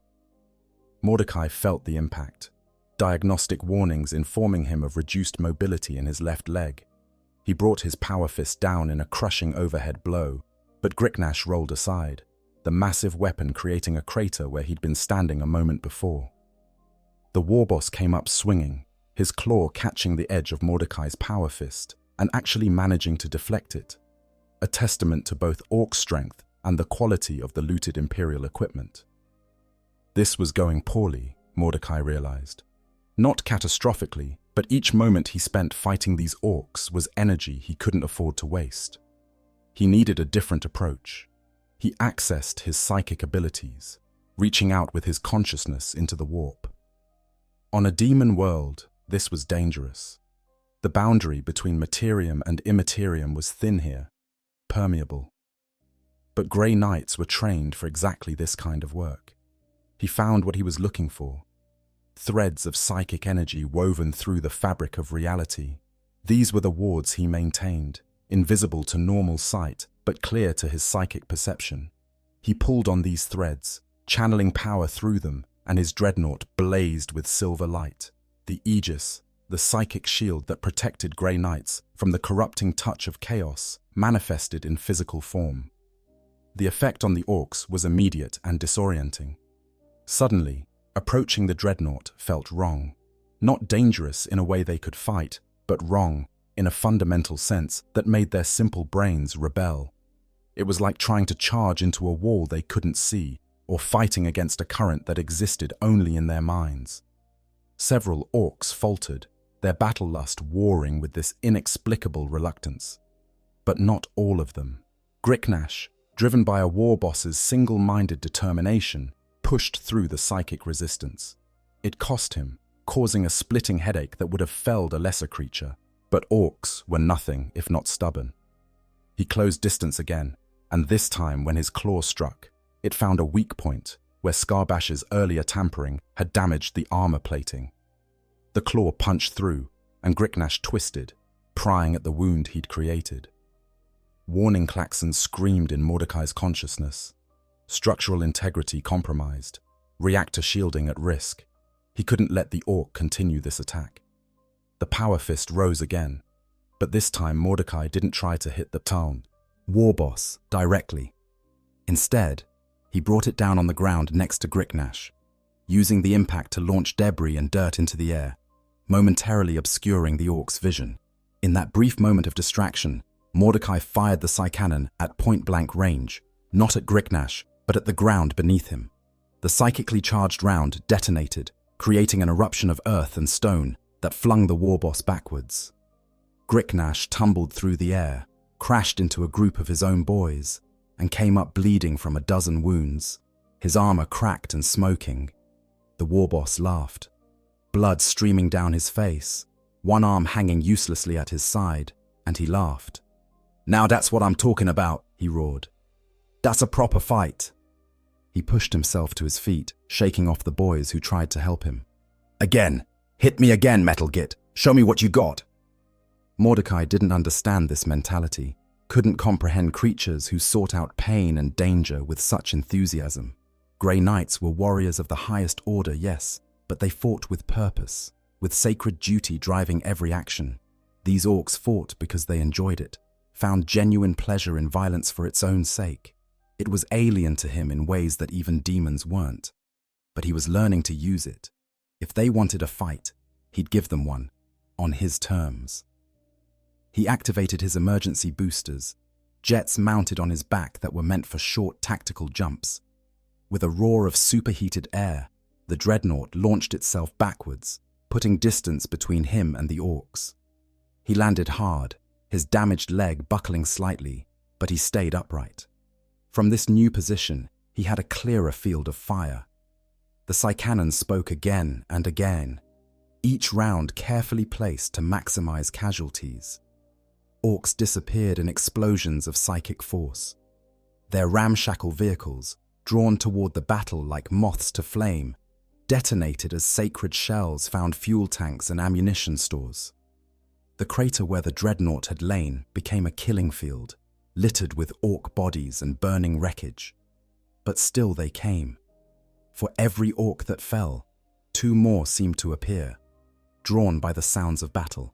Mordecai felt the impact, diagnostic warnings informing him of reduced mobility in his left leg. He brought his power fist down in a crushing overhead blow, but Griknash rolled aside, the massive weapon creating a crater where he'd been standing a moment before. The warboss came up swinging, his claw catching the edge of Mordecai's power fist and actually managing to deflect it, a testament to both Orc strength and the quality of the looted Imperial equipment. This was going poorly, Mordecai realized. Not catastrophically, but each moment he spent fighting these Orcs was energy he couldn't afford to waste. He needed a different approach. He accessed his psychic abilities, reaching out with his consciousness into the warp. On a demon world, this was dangerous. The boundary between materium and immaterium was thin here, permeable. But Grey Knights were trained for exactly this kind of work. He found what he was looking for. Threads of psychic energy woven through the fabric of reality. These were the wards he maintained, invisible to normal sight, but clear to his psychic perception. He pulled on these threads, channeling power through them, and his dreadnought blazed with silver light. The Aegis, the psychic shield that protected Grey Knights from the corrupting touch of chaos, manifested in physical form. The effect on the Orcs was immediate and disorienting. Suddenly, approaching the dreadnought felt wrong. Not dangerous in a way they could fight, but wrong in a fundamental sense that made their simple brains rebel. It was like trying to charge into a wall they couldn't see, or fighting against a current that existed only in their minds. Several Orcs faltered, their battle lust warring with this inexplicable reluctance. But not all of them. Gricknash, driven by a war boss's single-minded determination, pushed through the psychic resistance. It cost him, causing a splitting headache that would have felled a lesser creature. But Orcs were nothing if not stubborn. He closed distance again, and this time when his claw struck, it found a weak point where Scarbash's earlier tampering had damaged the armor plating. The claw punched through, and Gricknash twisted, prying at the wound he'd created. Warning klaxons screamed in Mordecai's consciousness. Structural integrity compromised, reactor shielding at risk. He couldn't let the Orc continue this attack. The power fist rose again, but this time Mordecai didn't try to hit the town war boss directly. Instead, he brought it down on the ground next to Gricknash, using the impact to launch debris and dirt into the air, momentarily obscuring the Orc's vision. In that brief moment of distraction, Mordecai fired the psycannon at point-blank range, not at Gricknash, but at the ground beneath him. The psychically charged round detonated, creating an eruption of earth and stone that flung the warboss backwards. Gricknash tumbled through the air, crashed into a group of his own boys, and came up bleeding from a dozen wounds, his armor cracked and smoking. The warboss laughed, blood streaming down his face, one arm hanging uselessly at his side, and he laughed. "Now that's what I'm talking about," he roared. "That's a proper fight." He pushed himself to his feet, shaking off the boys who tried to help him. "Again! Hit me again, Metal Git! Show me what you got!" Mordecai didn't understand this mentality, couldn't comprehend creatures who sought out pain and danger with such enthusiasm. Grey Knights were warriors of the highest order, yes, but they fought with purpose, with sacred duty driving every action. These Orcs fought because they enjoyed it, found genuine pleasure in violence for its own sake. It was alien to him in ways that even demons weren't, but he was learning to use it. If they wanted a fight, he'd give them one, on his terms. He activated his emergency boosters, jets mounted on his back that were meant for short tactical jumps. With a roar of superheated air, the Dreadnought launched itself backwards, putting distance between him and the Orcs. He landed hard, his damaged leg buckling slightly, but he stayed upright. From this new position, he had a clearer field of fire. The psycannon spoke again and again, each round carefully placed to maximize casualties. Orcs disappeared in explosions of psychic force. Their ramshackle vehicles, drawn toward the battle like moths to flame, detonated as sacred shells found fuel tanks and ammunition stores. The crater where the Dreadnought had lain became a killing field, littered with Orc bodies and burning wreckage. But still they came. For every Orc that fell, 2 more seemed to appear, drawn by the sounds of battle.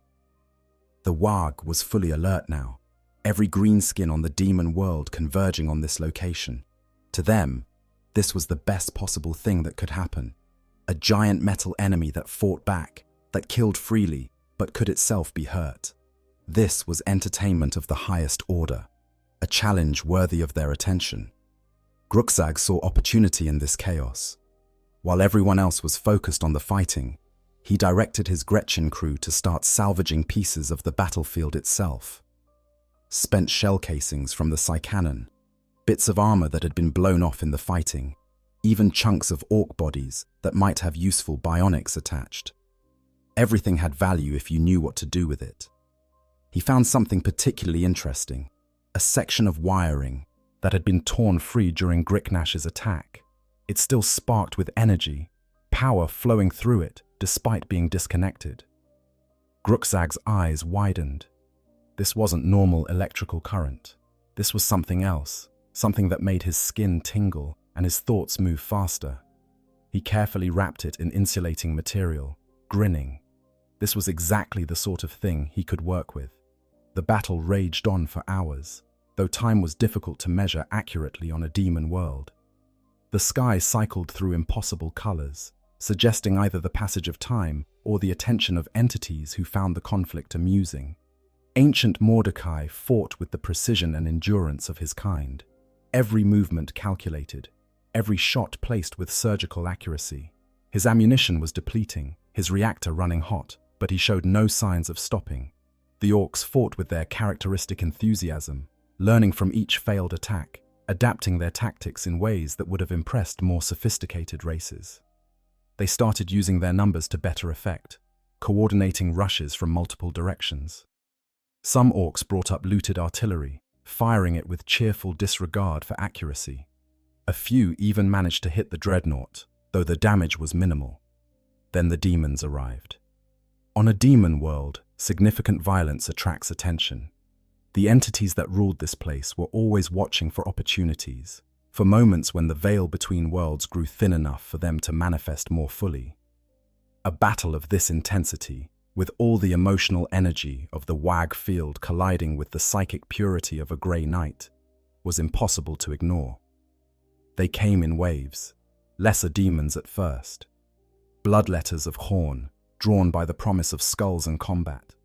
The Warg was fully alert now, every greenskin on the demon world converging on this location. To them, this was the best possible thing that could happen. A giant metal enemy that fought back, that killed freely but could itself be hurt. This was entertainment of the highest order, a challenge worthy of their attention. Grukzag saw opportunity in this chaos. While everyone else was focused on the fighting, he directed his Gretchen crew to start salvaging pieces of the battlefield itself. Spent shell casings from the Psy-cannon, bits of armor that had been blown off in the fighting, even chunks of orc bodies that might have useful bionics attached. Everything had value if you knew what to do with it. He found something particularly interesting, a section of wiring that had been torn free during Griknash's attack. It still sparked with energy, power flowing through it despite being disconnected. Grukzag's eyes widened. This wasn't normal electrical current. This was something else, something that made his skin tingle and his thoughts move faster. He carefully wrapped it in insulating material, grinning. This was exactly the sort of thing he could work with. The battle raged on for hours, though time was difficult to measure accurately on a demon world. The sky cycled through impossible colors, suggesting either the passage of time or the attention of entities who found the conflict amusing. Ancient Mordecai fought with the precision and endurance of his kind. Every movement calculated, every shot placed with surgical accuracy. His ammunition was depleting, his reactor running hot, but he showed no signs of stopping. The Orks fought with their characteristic enthusiasm, learning from each failed attack, adapting their tactics in ways that would have impressed more sophisticated races. They started using their numbers to better effect, coordinating rushes from multiple directions. Some Orks brought up looted artillery, firing it with cheerful disregard for accuracy. A few even managed to hit the Dreadnought, though the damage was minimal. Then the demons arrived. On a demon world, significant violence attracts attention. The entities that ruled this place were always watching for opportunities, for moments when the veil between worlds grew thin enough for them to manifest more fully. A battle of this intensity, with all the emotional energy of the WH field colliding with the psychic purity of a grey knight, was impossible to ignore. They came in waves, lesser demons at first, bloodletters of horn, drawn by the promise of skulls and combat.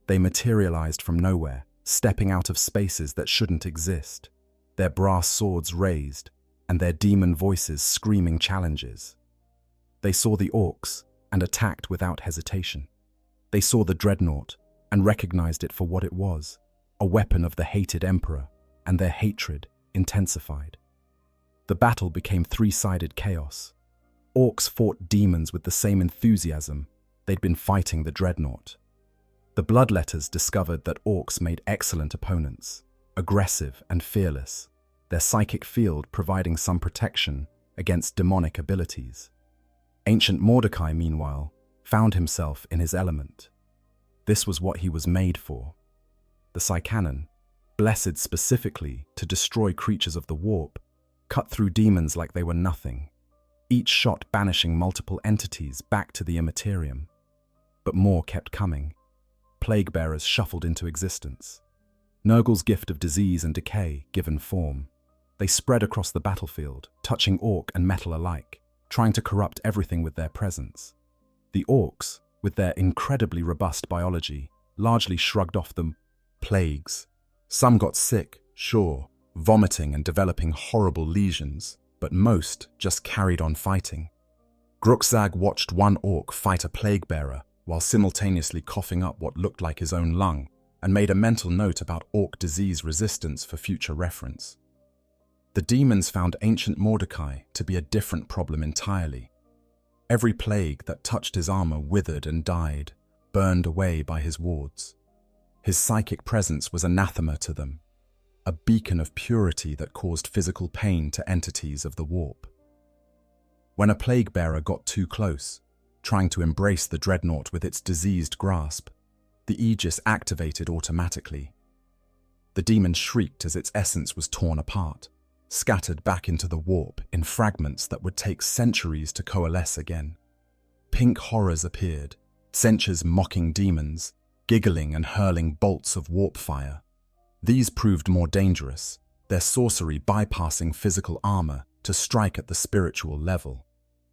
They materialized from nowhere, stepping out of spaces that shouldn't exist, their brass swords raised, and their demon voices screaming challenges. They saw the Orks and attacked without hesitation. They saw the Dreadnought and recognized it for what it was, a weapon of the hated Emperor, and their hatred intensified. The battle became three-sided chaos. Orks fought demons with the same enthusiasm they'd been fighting the Dreadnought. The bloodletters discovered that Orks made excellent opponents, aggressive and fearless, their psychic field providing some protection against demonic abilities. Ancient Mordecai, meanwhile, found himself in his element. This was what he was made for. The Psy-cannon, blessed specifically to destroy creatures of the warp, cut through demons like they were nothing, each shot banishing multiple entities back to the Imperium. But more kept coming. Plague bearers shuffled into existence. Nurgle's gift of disease and decay given form. They spread across the battlefield, touching orc and metal alike, trying to corrupt everything with their presence. The Orks, with their incredibly robust biology, largely shrugged off the plagues. Some got sick, sure, vomiting and developing horrible lesions, but most just carried on fighting. Grukzag watched one orc fight a plague bearer while simultaneously coughing up what looked like his own lung, and made a mental note about orc disease resistance for future reference. The demons found ancient Mordecai to be a different problem entirely. Every plague that touched his armor withered and died, burned away by his wards. His psychic presence was anathema to them, a beacon of purity that caused physical pain to entities of the warp. When a plague bearer got too close, trying to embrace the Dreadnought with its diseased grasp, the Aegis activated automatically. The demon shrieked as its essence was torn apart, scattered back into the warp in fragments that would take centuries to coalesce again. Pink horrors appeared, censures mocking demons, giggling and hurling bolts of warp fire. These proved more dangerous, their sorcery bypassing physical armor to strike at the spiritual level.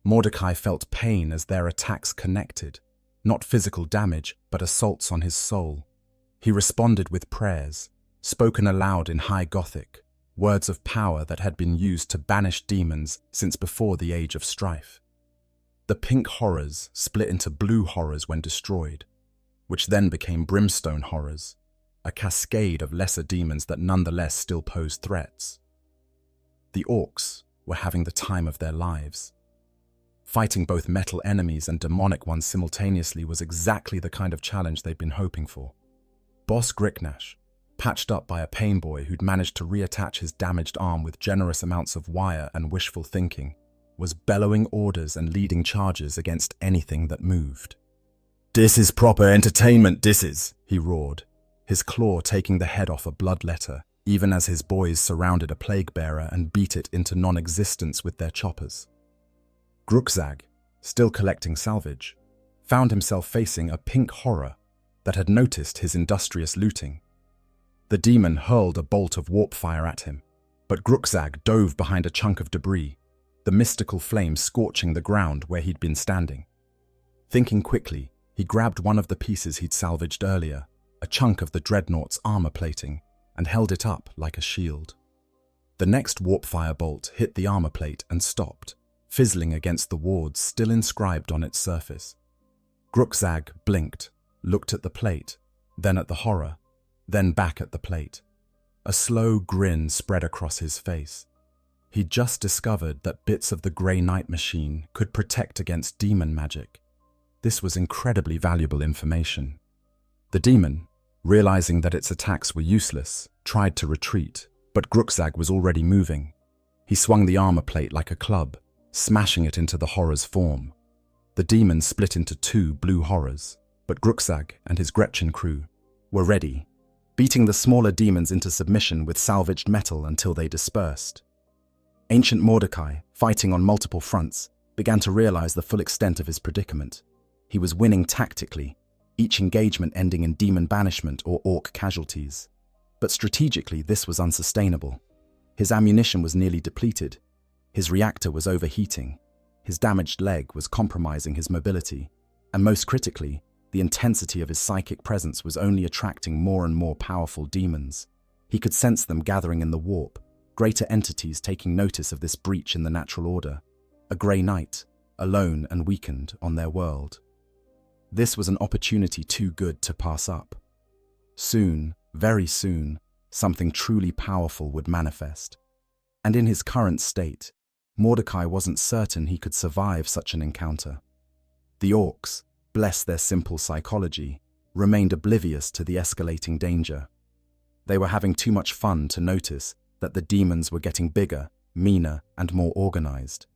Mordecai felt pain as their attacks connected, Not physical damage, but assaults on his soul. He responded with prayers, spoken aloud in High Gothic, words of power that had been used to banish demons since before the Age of Strife. The pink horrors split into blue horrors when destroyed, which then became brimstone horrors, a cascade of lesser demons that nonetheless still posed threats. The Orks were having the time of their lives. Fighting both metal enemies and demonic ones simultaneously was exactly the kind of challenge they'd been hoping for. Boss Gricknash, patched up by a pain boy who'd managed to reattach his damaged arm with generous amounts of wire and wishful thinking, was bellowing orders and leading charges against anything that moved. "This is proper entertainment, this is," he roared, his claw taking the head off a bloodletter, even as his boys surrounded a plague bearer and beat it into non-existence with their choppers. Gruxag, still collecting salvage, found himself facing a pink horror that had noticed his industrious looting. The demon hurled a bolt of warp fire at him, but Gruxag dove behind a chunk of debris, the mystical flame scorching the ground where he'd been standing. Thinking quickly, he grabbed one of the pieces he'd salvaged earlier, a chunk of the Dreadnought's armor plating, and held it up like a shield. The next warp fire bolt hit the armor plate and stopped, fizzling against the wards still inscribed on its surface. Gruxag blinked, looked at the plate, then at the horror, then back at the plate. A slow grin spread across his face. He'd just discovered that bits of the Grey Knight machine could protect against demon magic. This was incredibly valuable information. The demon, realizing that its attacks were useless, tried to retreat, but Gruxag was already moving. He swung the armor plate like a club, smashing it into the horror's form. The demon split into two blue horrors, but Gruxag and his Gretchen crew were ready, beating the smaller demons into submission with salvaged metal until they dispersed. Ancient Mordecai, fighting on multiple fronts, began to realize the full extent of his predicament. He was winning tactically, each engagement ending in demon banishment or orc casualties. But strategically, this was unsustainable. His ammunition was nearly depleted. His reactor was overheating. His damaged leg was compromising his mobility. And most critically, the intensity of his psychic presence was only attracting more and more powerful demons. He could sense them gathering in the warp, greater entities taking notice of this breach in the natural order. A Grey Knight, alone and weakened on their world. This was an opportunity too good to pass up. Soon, very soon, something truly powerful would manifest. And in his current state, Mordecai wasn't certain he could survive such an encounter. The Orks, bless their simple psychology, remained oblivious to the escalating danger. They were having too much fun to notice that the demons were getting bigger, meaner, and more organized.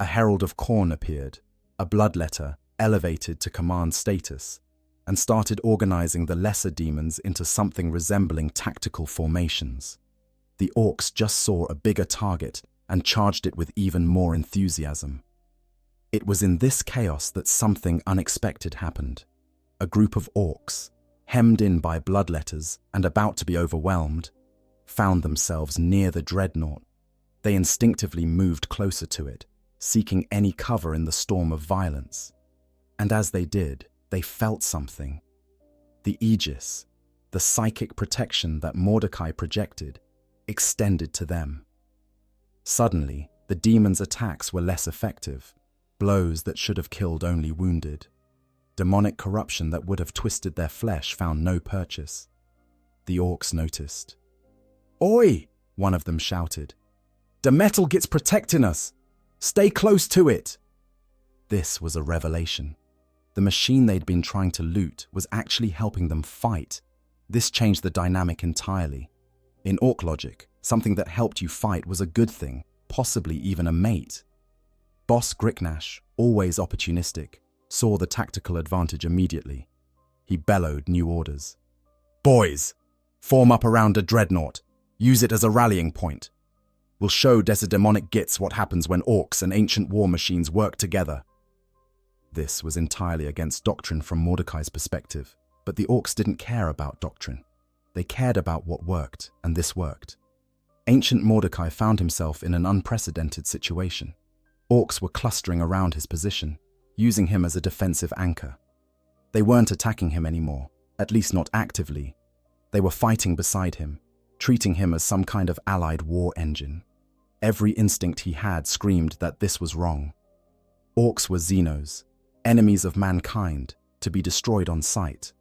A herald of Khorne appeared, a bloodletter elevated to command status, and started organizing the lesser demons into something resembling tactical formations. The Orks just saw a bigger target and charged it with even more enthusiasm. It was in this chaos that something unexpected happened. A group of Orks, hemmed in by bloodletters and about to be overwhelmed, found themselves near the Dreadnought. They instinctively moved closer to it, seeking any cover in the storm of violence. And as they did, they felt something. The Aegis, the psychic protection that Mordecai projected, extended to them. Suddenly, the demons' attacks were less effective, blows that should have killed only wounded. Demonic corruption that would have twisted their flesh found no purchase. The Orks noticed. "Oi!" one of them shouted. "The metal gets protecting us! Stay close to it!" This was a revelation. The machine they'd been trying to loot was actually helping them fight. This changed the dynamic entirely. In Ork logic, something that helped you fight was a good thing, possibly even a mate. Boss Gricknash, always opportunistic, saw the tactical advantage immediately. He bellowed new orders. "Boys, form up around a Dreadnought. Use it as a rallying point. We'll show Demonic Gits what happens when Orks and ancient war machines work together." This was entirely against doctrine from Mordecai's perspective, but the Orks didn't care about doctrine. They cared about what worked, and this worked. Ancient Mordecai found himself in an unprecedented situation. Orks were clustering around his position, using him as a defensive anchor. They weren't attacking him anymore, at least not actively. They were fighting beside him, treating him as some kind of allied war engine. Every instinct he had screamed that this was wrong. Orks were Xenos, enemies of mankind, to be destroyed on sight.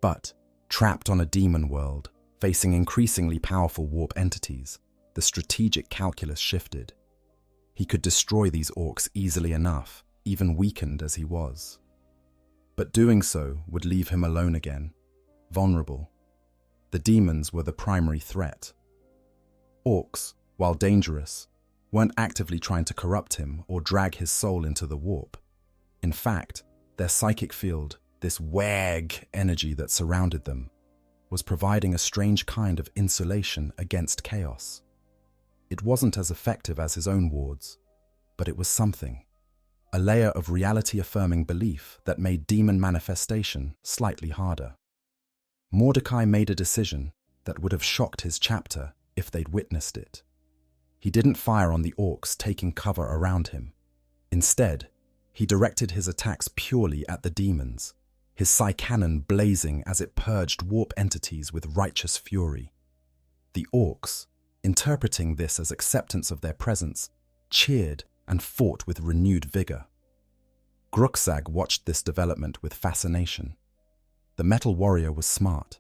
But, trapped on a demon world, facing increasingly powerful warp entities, the strategic calculus shifted. He could destroy these Orks easily enough, even weakened as he was. But doing so would leave him alone again, vulnerable. The demons were the primary threat. Orks, while dangerous, weren't actively trying to corrupt him or drag his soul into the warp. In fact, their psychic field, this WH40K energy that surrounded them, was providing a strange kind of insulation against chaos. It wasn't as effective as his own wards, but it was something. A layer of reality-affirming belief that made demon manifestation slightly harder. Mordecai made a decision that would have shocked his chapter if they'd witnessed it. He didn't fire on the Orks taking cover around him. Instead, he directed his attacks purely at the demons, his psi cannon blazing as it purged warp entities with righteous fury. The Orks, interpreting this as acceptance of their presence, cheered and fought with renewed vigor. Grukzag watched this development with fascination. The metal warrior was smart,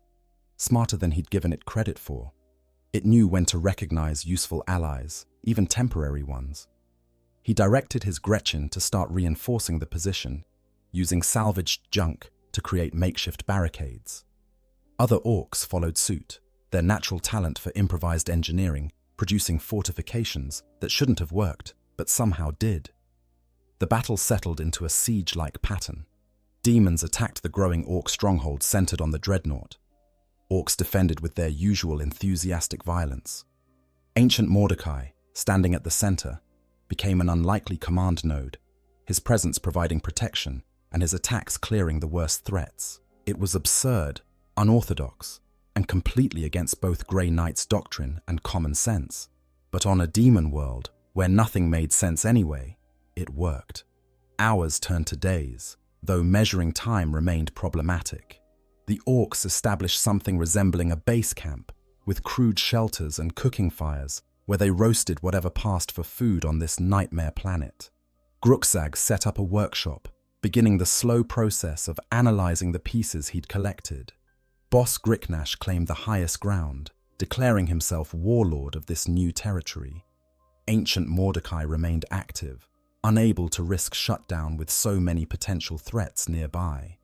smarter than he'd given it credit for. It knew when to recognize useful allies, even temporary ones. He directed his Gretchen to start reinforcing the position, using salvaged junk to create makeshift barricades. Other Orks followed suit, their natural talent for improvised engineering producing fortifications that shouldn't have worked, but somehow did. The battle settled into a siege-like pattern. Demons attacked the growing Ork stronghold centered on the Dreadnought. Orks defended with their usual enthusiastic violence. Ancient Mordecai, standing at the center, became an unlikely command node, his presence providing protection and his attacks clearing the worst threats. It was absurd, unorthodox, and completely against both Grey Knight's doctrine and common sense. But on a demon world, where nothing made sense anyway, it worked. Hours turned to days, though measuring time remained problematic. The Orks established something resembling a base camp, with crude shelters and cooking fires, where they roasted whatever passed for food on this nightmare planet. Grukzag set up a workshop, beginning the slow process of analyzing the pieces he'd collected. Boss Griknash claimed the highest ground, declaring himself warlord of this new territory. Ancient Mordecai remained active, unable to risk shutdown with so many potential threats nearby.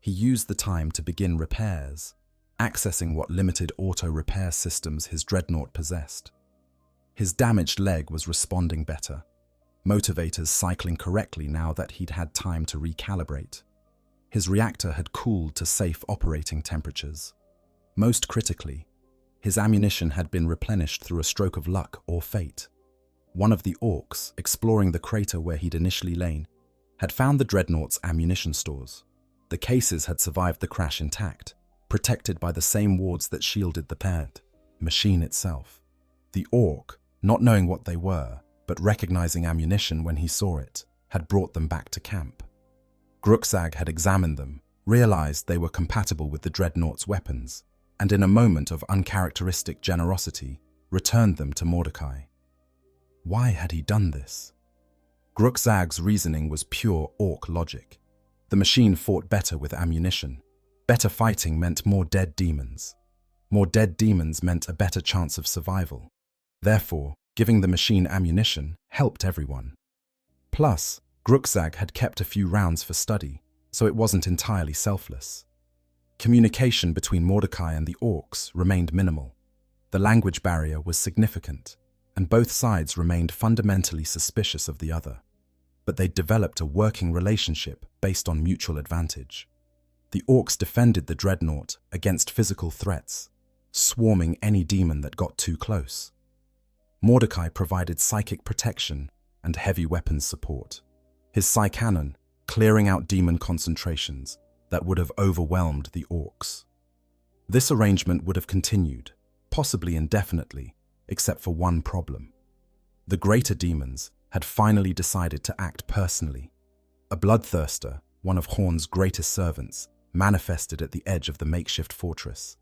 He used the time to begin repairs, accessing what limited auto-repair systems his Dreadnought possessed. His damaged leg was responding better, motivators cycling correctly now that he'd had time to recalibrate. His reactor had cooled to safe operating temperatures. Most critically, his ammunition had been replenished through a stroke of luck or fate. One of the Orks, exploring the crater where he'd initially lain, had found the Dreadnought's ammunition stores. The cases had survived the crash intact, protected by the same wards that shielded the parent machine itself. The Ork, not knowing what they were, but recognizing ammunition when he saw it, had brought them back to camp. Grukzag had examined them, realized they were compatible with the Dreadnought's weapons, and in a moment of uncharacteristic generosity, returned them to Mordecai. Why had he done this? Grukzag's reasoning was pure Ork logic. The machine fought better with ammunition. Better fighting meant more dead demons. More dead demons meant a better chance of survival. Therefore, giving the machine ammunition helped everyone. Plus, Grukzag had kept a few rounds for study, so it wasn't entirely selfless. Communication between Mordecai and the Orks remained minimal. The language barrier was significant, and both sides remained fundamentally suspicious of the other. But they developed a working relationship based on mutual advantage. The Orks defended the Dreadnought against physical threats, swarming any demon that got too close. Mordecai provided psychic protection and heavy weapons support. His psi cannon clearing out demon concentrations that would have overwhelmed the Orks. This arrangement would have continued, possibly indefinitely, except for one problem. The greater demons had finally decided to act personally. A bloodthirster, one of Horn's greatest servants, manifested at the edge of the makeshift fortress.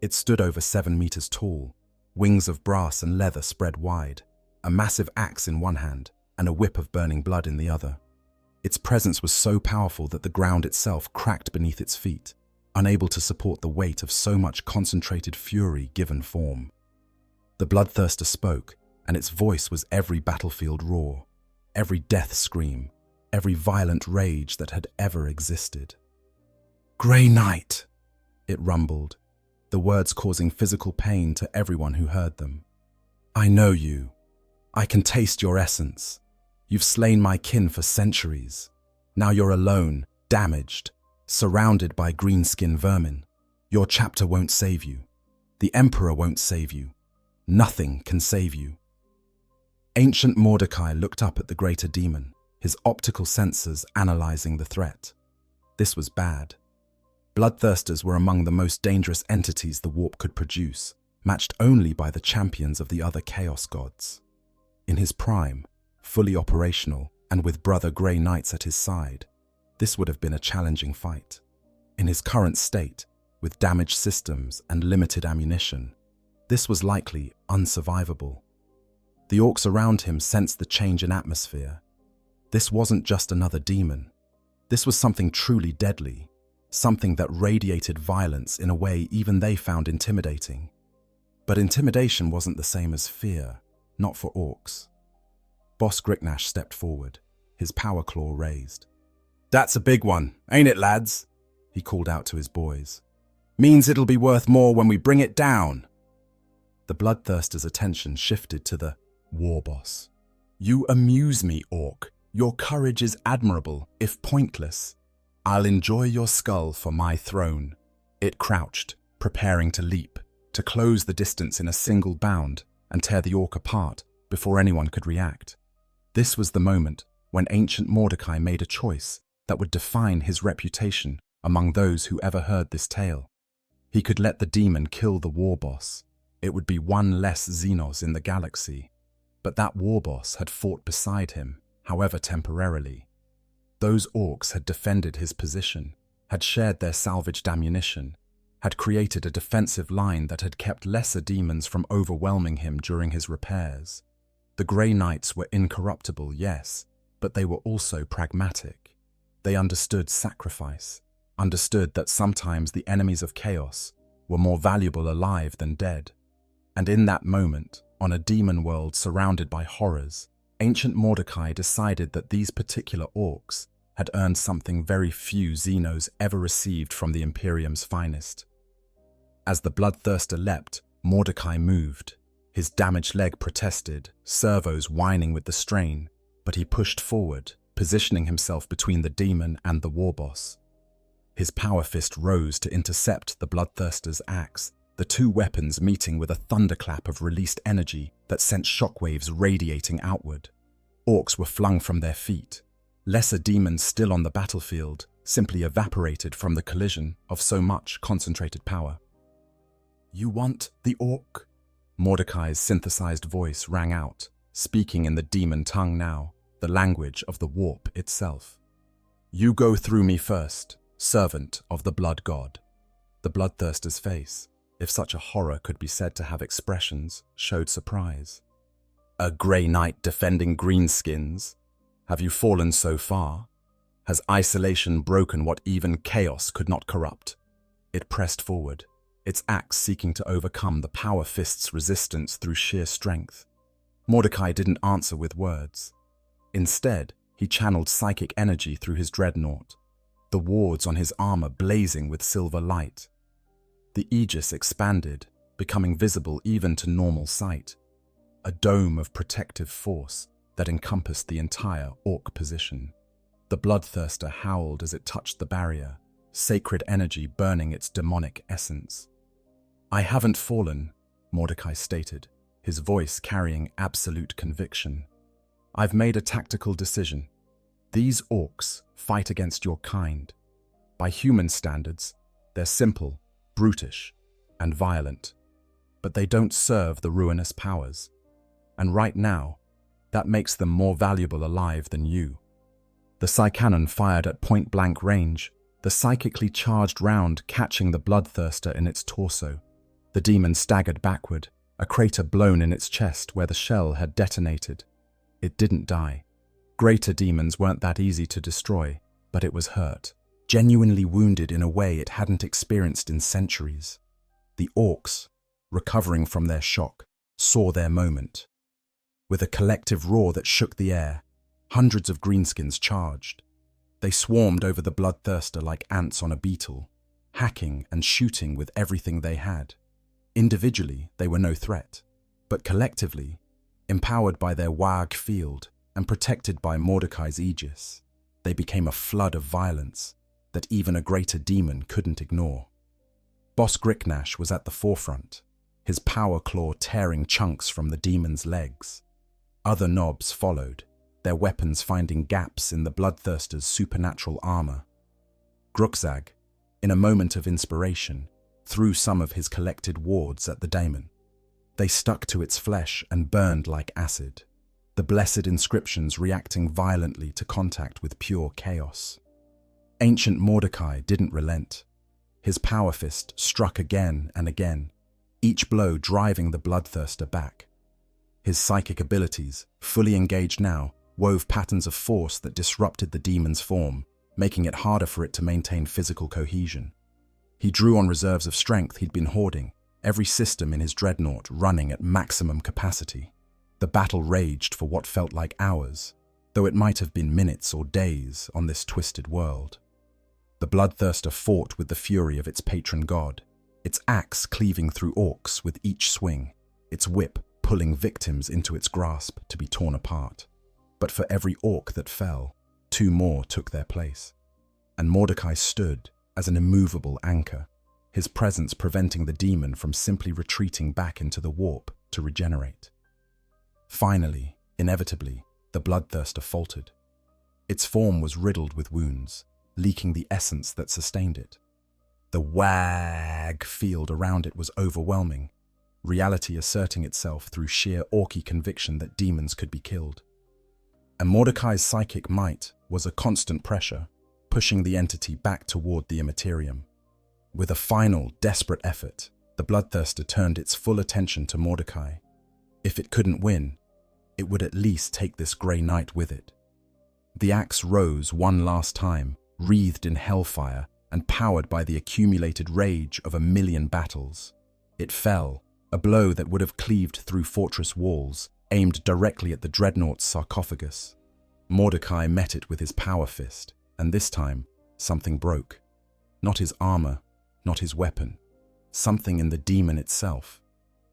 It stood over 7 meters tall, wings of brass and leather spread wide, a massive axe in one hand and a whip of burning blood in the other. Its presence was so powerful that the ground itself cracked beneath its feet, unable to support the weight of so much concentrated fury given form. The bloodthirster spoke, and its voice was every battlefield roar, every death scream, every violent rage that had ever existed. "Grey Knight," it rumbled, the words causing physical pain to everyone who heard them. "I know you. I can taste your essence. You've slain my kin for centuries. Now you're alone, damaged, surrounded by greenskin vermin. Your chapter won't save you. The Emperor won't save you. Nothing can save you." Ancient Mordecai looked up at the greater demon, his optical sensors analyzing the threat. This was bad. Bloodthirsters were among the most dangerous entities the warp could produce, matched only by the champions of the other Chaos gods. In his prime, fully operational, and with brother Grey Knights at his side, this would have been a challenging fight. In his current state, with damaged systems and limited ammunition, this was likely unsurvivable. The orcs around him sensed the change in atmosphere. This wasn't just another demon. This was something truly deadly, something that radiated violence in a way even they found intimidating. But intimidation wasn't the same as fear, not for orcs. Boss Gricknash stepped forward, his power claw raised. "That's a big one, ain't it, lads?" he called out to his boys. "Means it'll be worth more when we bring it down." The bloodthirster's attention shifted to the war boss. "You amuse me, orc. Your courage is admirable, if pointless. I'll enjoy your skull for my throne." It crouched, preparing to leap, to close the distance in a single bound and tear the orc apart before anyone could react. This was the moment when ancient Mordecai made a choice that would define his reputation among those who ever heard this tale. He could let the demon kill the war boss. It would be one less Xenos in the galaxy. But that war boss had fought beside him, however temporarily. Those orcs had defended his position, had shared their salvaged ammunition, had created a defensive line that had kept lesser demons from overwhelming him during his repairs. The Grey Knights were incorruptible, yes, but they were also pragmatic. They understood sacrifice, understood that sometimes the enemies of chaos were more valuable alive than dead. And in that moment, on a demon world surrounded by horrors, ancient Mordecai decided that these particular orcs had earned something very few Xenos ever received from the Imperium's finest. As the bloodthirster leapt, Mordecai moved. His damaged leg protested, servos whining with the strain, but he pushed forward, positioning himself between the demon and the war boss. His power fist rose to intercept the bloodthirster's axe, the two weapons meeting with a thunderclap of released energy that sent shockwaves radiating outward. Orcs were flung from their feet. Lesser demons still on the battlefield simply evaporated from the collision of so much concentrated power. "You want the orc?" Mordecai's synthesized voice rang out, speaking in the demon tongue now, the language of the warp itself. "You go through me first, servant of the blood god." The bloodthirster's face, if such a horror could be said to have expressions, showed surprise. "A Grey Knight defending greenskins? Have you fallen so far? Has isolation broken what even chaos could not corrupt?" It pressed forward, its axe seeking to overcome the power fist's resistance through sheer strength. Mordecai didn't answer with words. Instead, he channeled psychic energy through his Dreadnought, the wards on his armor blazing with silver light. The aegis expanded, becoming visible even to normal sight, a dome of protective force that encompassed the entire orc position. The bloodthirster howled as it touched the barrier, sacred energy burning its demonic essence. "I haven't fallen," Mordecai stated, his voice carrying absolute conviction. "I've made a tactical decision. These orcs fight against your kind. By human standards, they're simple, brutish, and violent. But they don't serve the ruinous powers. And right now, that makes them more valuable alive than you." The psi cannon fired at point-blank range, the psychically charged round catching the bloodthirster in its torso. The demon staggered backward, a crater blown in its chest where the shell had detonated. It didn't die. Greater demons weren't that easy to destroy, but it was hurt, genuinely wounded in a way it hadn't experienced in centuries. The Orks, recovering from their shock, saw their moment. With a collective roar that shook the air, hundreds of greenskins charged. They swarmed over the bloodthirster like ants on a beetle, hacking and shooting with everything they had. Individually, they were no threat, but collectively, empowered by their WH field and protected by Mordecai's aegis, they became a flood of violence that even a greater demon couldn't ignore. Boss Gricknash was at the forefront, his power claw tearing chunks from the demon's legs. Other knobs followed, their weapons finding gaps in the bloodthirster's supernatural armor. Gruxag, in a moment of inspiration, threw some of his collected wards at the daemon. They stuck to its flesh and burned like acid, the blessed inscriptions reacting violently to contact with pure chaos. Ancient Mordecai didn't relent. His power fist struck again and again, each blow driving the bloodthirster back. His psychic abilities, fully engaged now, wove patterns of force that disrupted the demon's form, making it harder for it to maintain physical cohesion. He drew on reserves of strength he'd been hoarding, every system in his Dreadnought running at maximum capacity. The battle raged for what felt like hours, though it might have been minutes or days on this twisted world. The bloodthirster fought with the fury of its patron god, its axe cleaving through Orks with each swing, its whip pulling victims into its grasp to be torn apart. But for every Ork that fell, two more took their place. And Mordecai stood as an immovable anchor, his presence preventing the demon from simply retreating back into the warp to regenerate. Finally, inevitably, the bloodthirster faltered. Its form was riddled with wounds, leaking the essence that sustained it. The WH field around it was overwhelming, reality asserting itself through sheer Orky conviction that demons could be killed. And Mordecai's psychic might was a constant pressure, pushing the entity back toward the Imperium. With a final, desperate effort, the bloodthirster turned its full attention to Mordecai. If it couldn't win, it would at least take this grey knight with it. The axe rose one last time, wreathed in hellfire and powered by the accumulated rage of 1,000,000 battles. It fell, a blow that would have cleaved through fortress walls, aimed directly at the Dreadnought's sarcophagus. Mordecai met it with his power fist, and this time, something broke. Not his armor, not his weapon. Something in the demon itself.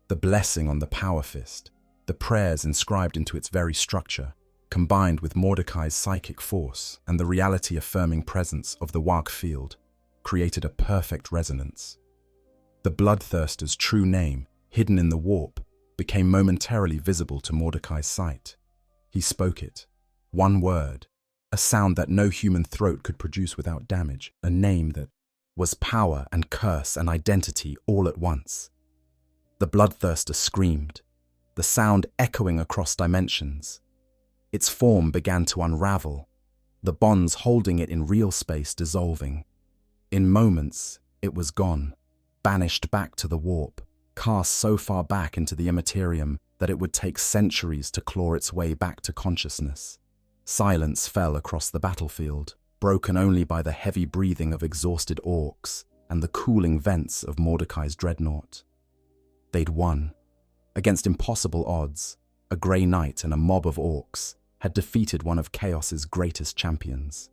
The blessing on the power fist, the prayers inscribed into its very structure, combined with Mordecai's psychic force and the reality-affirming presence of the WH field, created a perfect resonance. The bloodthirster's true name, hidden in the warp, became momentarily visible to Mordecai's sight. He spoke it. One word, a sound that no human throat could produce without damage, a name that was power and curse and identity all at once. The bloodthirster screamed, the sound echoing across dimensions. Its form began to unravel, the bonds holding it in real space dissolving. In moments, it was gone, banished back to the warp, cast so far back into the Imperium that it would take centuries to claw its way back to consciousness. Silence fell across the battlefield, broken only by the heavy breathing of exhausted Orks and the cooling vents of Mordecai's Dreadnought. They'd won. Against impossible odds, a grey knight and a mob of Orks had defeated one of Chaos's greatest champions.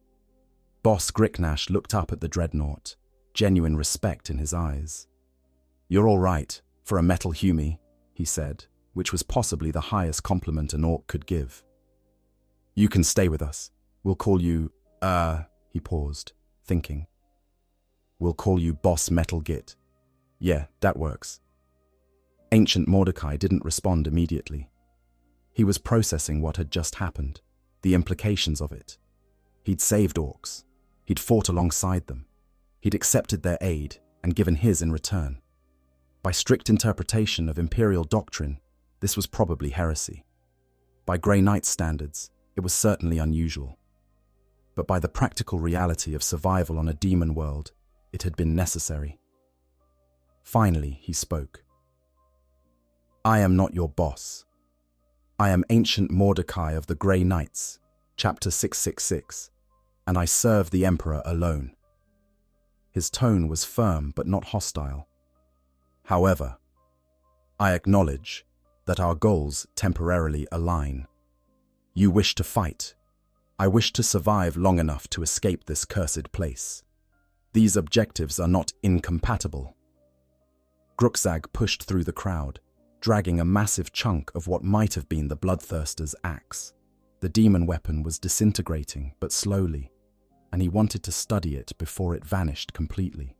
Boss Gricknash looked up at the Dreadnought, genuine respect in his eyes. "You're all right, for a metal Humie," he said, which was possibly the highest compliment an Ork could give. "You can stay with us. We'll call you, he paused, thinking. "We'll call you Boss Metal Git." "Yeah, that works." Ancient Mordecai didn't respond immediately. He was processing what had just happened, the implications of it. He'd saved Orks. He'd fought alongside them. He'd accepted their aid and given his in return. By strict interpretation of Imperial doctrine, this was probably heresy. By Grey Knight standards, it was certainly unusual. but by the practical reality of survival on a demon world, it had been necessary. Finally, he spoke. I am not your boss. I am ancient Mordecai of the Grey Knights, chapter 666, and I serve the Emperor alone. His tone was firm but not hostile. However, I acknowledge that our goals temporarily align. You wish to fight. I wish to survive long enough to escape this cursed place. These objectives are not incompatible. Grukzag pushed through the crowd, dragging a massive chunk of what might have been the bloodthirster's axe. The demon weapon was disintegrating, but slowly, and he wanted to study it before it vanished completely.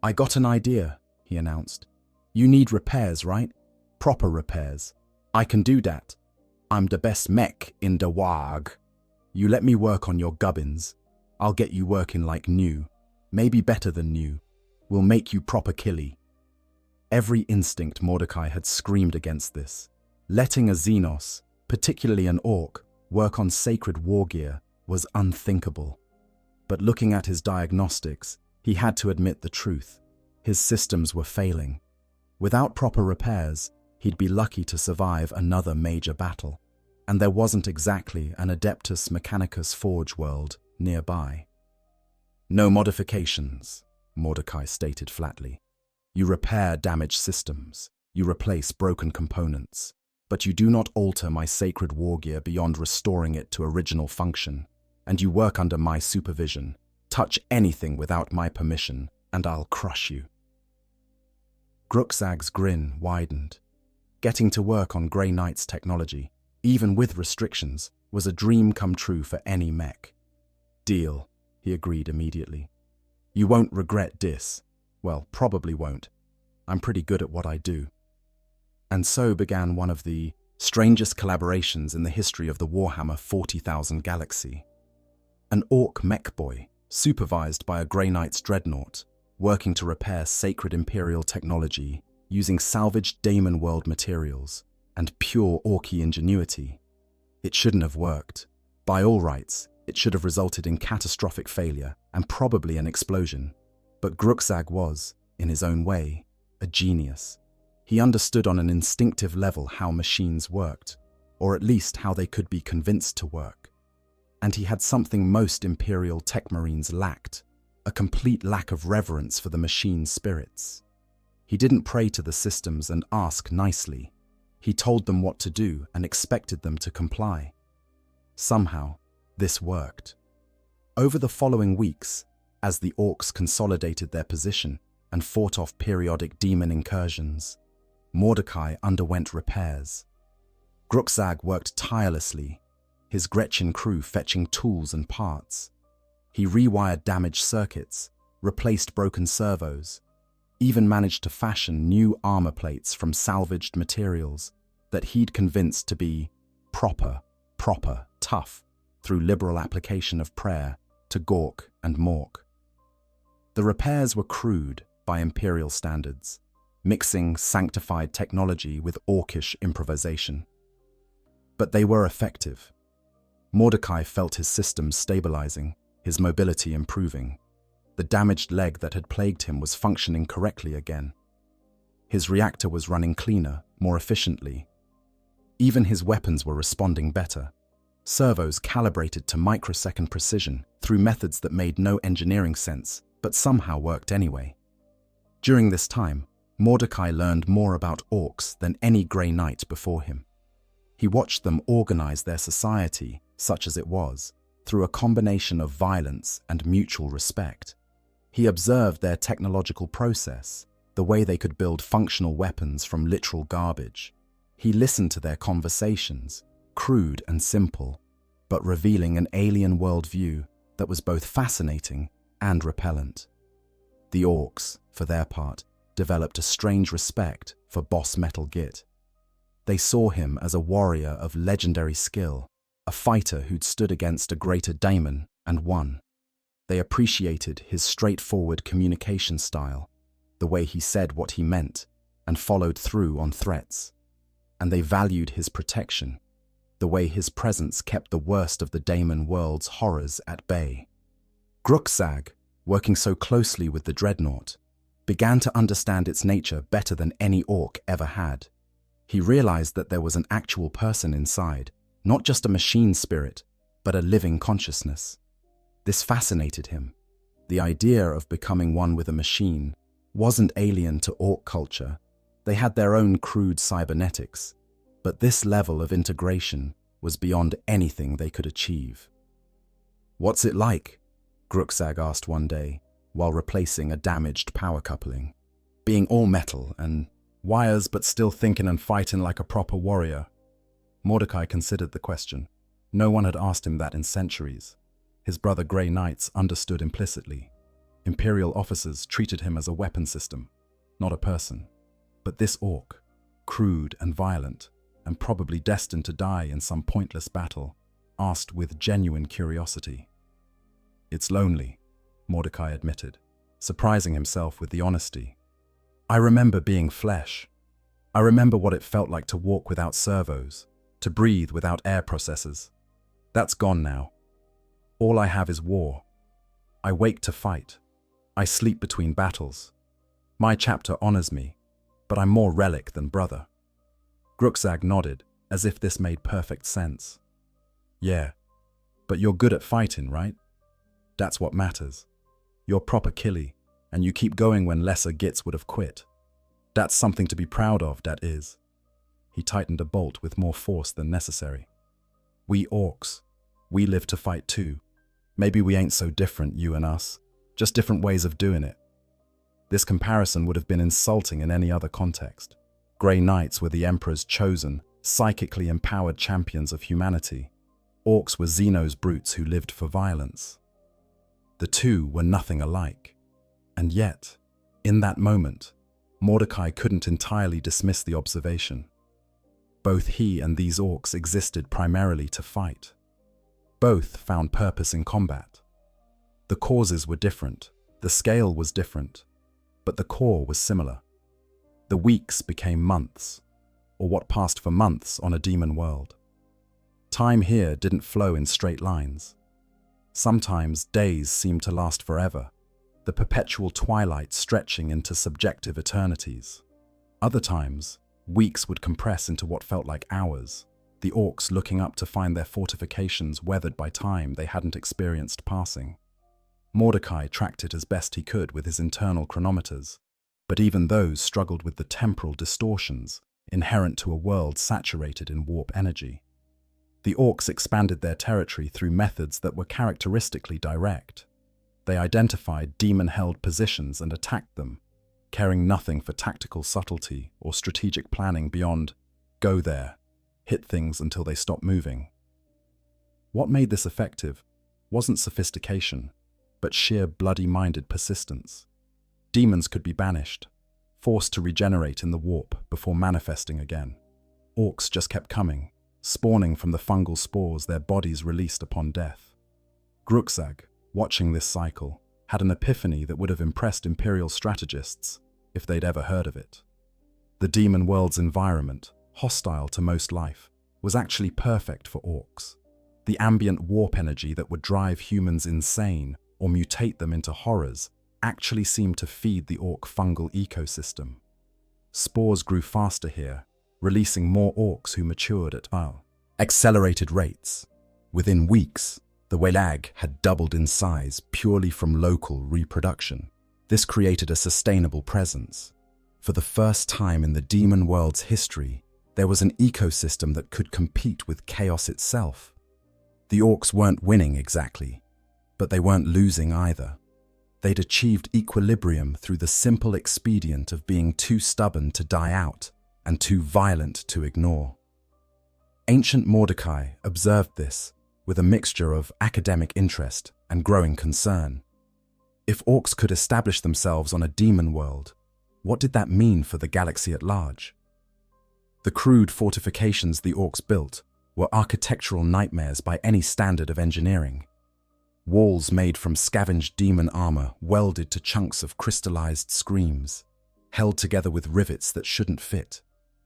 I got an idea, he announced. You need repairs, right? Proper repairs. I can do that. I'm the best mech in the WAG. You let me work on your gubbins. I'll get you working like new. Maybe better than new. We'll make you proper killy. Every instinct Mordecai had screamed against this. Letting a Xenos, particularly an Ork, work on sacred war gear was unthinkable. But looking at his diagnostics, he had to admit the truth. His systems were failing. Without proper repairs, he'd be lucky to survive another major battle. And there wasn't exactly an Adeptus Mechanicus Forge world nearby. No modifications, Mordecai stated flatly. You repair damaged systems, you replace broken components, but you do not alter my sacred war gear beyond restoring it to original function, and you work under my supervision. Touch anything without my permission, and I'll crush you. Grukzag's grin widened. Getting to work on Grey Knight's technology, even with restrictions, was a dream come true for any mech. Deal, he agreed immediately. You won't regret this. Well, probably won't. I'm pretty good at what I do. And so began one of the strangest collaborations in the history of the Warhammer 40,000 galaxy. An Ork mech boy, supervised by a Grey Knight's Dreadnought, working to repair sacred Imperial technology using salvaged Daemon world materials and pure Orky ingenuity. It shouldn't have worked. By all rights, it should have resulted in catastrophic failure and probably an explosion. But Grukzag was, in his own way, a genius. He understood on an instinctive level how machines worked, or at least how they could be convinced to work. And he had something most Imperial tech marines lacked, a complete lack of reverence for the machine's spirits. He didn't pray to the systems and ask nicely. He told them what to do and expected them to comply. Somehow, this worked. Over the following weeks, as the Orks consolidated their position and fought off periodic demon incursions, Mordecai underwent repairs. Grukzag worked tirelessly, his Gretchen crew fetching tools and parts. He rewired damaged circuits, replaced broken servos, even managed to fashion new armor plates from salvaged materials that he'd convinced to be proper, tough, through liberal application of prayer to Gork and Mork. The repairs were crude by Imperial standards, mixing sanctified technology with Orkish improvisation. But they were effective. Mordecai felt his systems stabilizing, his mobility improving. The damaged leg that had plagued him was functioning correctly again. His reactor was running cleaner, more efficiently. Even his weapons were responding better. Servos calibrated to microsecond precision through methods that made no engineering sense, but somehow worked anyway. During this time, Mordecai learned more about Orks than any Grey Knight before him. He watched them organize their society, such as it was, through a combination of violence and mutual respect. He observed their technological process, the way they could build functional weapons from literal garbage. He listened to their conversations, crude and simple, but revealing an alien worldview that was both fascinating and repellent. The Orks, for their part, developed a strange respect for Boss Metal Git. They saw him as a warrior of legendary skill, a fighter who'd stood against a greater daemon and won. They appreciated his straightforward communication style, the way he said what he meant and followed through on threats. And they valued his protection. the way his presence kept the worst of the Daemon world's horrors at bay. Grukzag, working so closely with the Dreadnought, began to understand its nature better than any Ork ever had. He realized that there was an actual person inside, not just a machine spirit, but a living consciousness. This fascinated him. The idea of becoming one with a machine wasn't alien to Ork culture. They had their own crude cybernetics, but this level of integration was beyond anything they could achieve. "What's it like?" Grukzag asked one day, while replacing a damaged power coupling. "Being all metal and wires but still thinking and fighting like a proper warrior." Mordecai considered the question. No one had asked him that in centuries. His brother Grey Knights understood implicitly. Imperial officers treated him as a weapon system, not a person. But this Ork, crude and violent, and probably destined to die in some pointless battle, asked with genuine curiosity. "It's lonely," Mordecai admitted, surprising himself with the honesty. "I remember being flesh. I remember what it felt like to walk without servos, to breathe without air processors. That's gone now. All I have is war. I wake to fight. I sleep between battles. My chapter honors me, but I'm more relic than brother." Grukzag nodded, as if this made perfect sense. "Yeah, but you're good at fighting, right? That's what matters. You're proper killy, and you keep going when lesser gits would have quit. That's something to be proud of, that is." He tightened a bolt with more force than necessary. "We Orks, we live to fight too. Maybe we ain't so different, you and us, just different ways of doing it." This comparison would have been insulting in any other context. Grey Knights were the Emperor's chosen, psychically empowered champions of humanity. Orks were Xeno's brutes who lived for violence. The two were nothing alike. And yet, in that moment, Mordecai couldn't entirely dismiss the observation. Both he and these Orks existed primarily to fight. Both found purpose in combat. The causes were different, the scale was different, but the core was similar. The weeks became months, or what passed for months on a demon world. Time here didn't flow in straight lines. Sometimes days seemed to last forever, the perpetual twilight stretching into subjective eternities. Other times, weeks would compress into what felt like hours, the Orks looking up to find their fortifications weathered by time they hadn't experienced passing. Mordecai tracked it as best he could with his internal chronometers, but even those struggled with the temporal distortions inherent to a world saturated in warp energy. The Orks expanded their territory through methods that were characteristically direct. They identified demon-held positions and attacked them, caring nothing for tactical subtlety or strategic planning beyond "go there, hit things until they stop moving." What made this effective wasn't sophistication, but sheer bloody-minded persistence. Demons could be banished, forced to regenerate in the warp before manifesting again. Orks just kept coming, spawning from the fungal spores their bodies released upon death. Grukzag, watching this cycle, had an epiphany that would have impressed Imperial strategists if they'd ever heard of it. The demon world's environment, hostile to most life, was actually perfect for Orks. The ambient warp energy that would drive humans insane or mutate them into horrors actually seemed to feed the Ork fungal ecosystem. Spores grew faster here, releasing more Orks who matured at accelerated rates. Within weeks, the Welag had doubled in size purely from local reproduction. This created a sustainable presence. For the first time in the demon world's history, there was an ecosystem that could compete with chaos itself. The Orks weren't winning exactly, but they weren't losing either. They'd achieved equilibrium through the simple expedient of being too stubborn to die out and too violent to ignore. Ancient Mordecai observed this with a mixture of academic interest and growing concern. If Orks could establish themselves on a demon world, what did that mean for the galaxy at large? The crude fortifications the Orks built were architectural nightmares by any standard of engineering. Walls made from scavenged demon armor welded to chunks of crystallized screams, held together with rivets that shouldn't fit,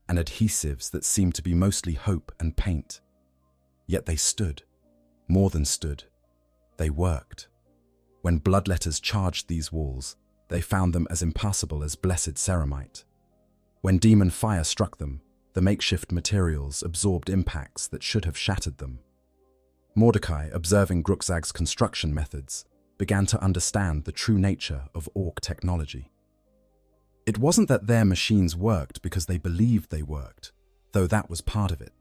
and adhesives that seemed to be mostly hope and paint. Yet they stood. More than stood. They worked. When bloodletters charged these walls, they found them as impassable as blessed ceramite. When demon fire struck them, the makeshift materials absorbed impacts that should have shattered them. Mordecai, observing Grukzag's construction methods, began to understand the true nature of Ork technology. It wasn't that their machines worked because they believed they worked, though that was part of it.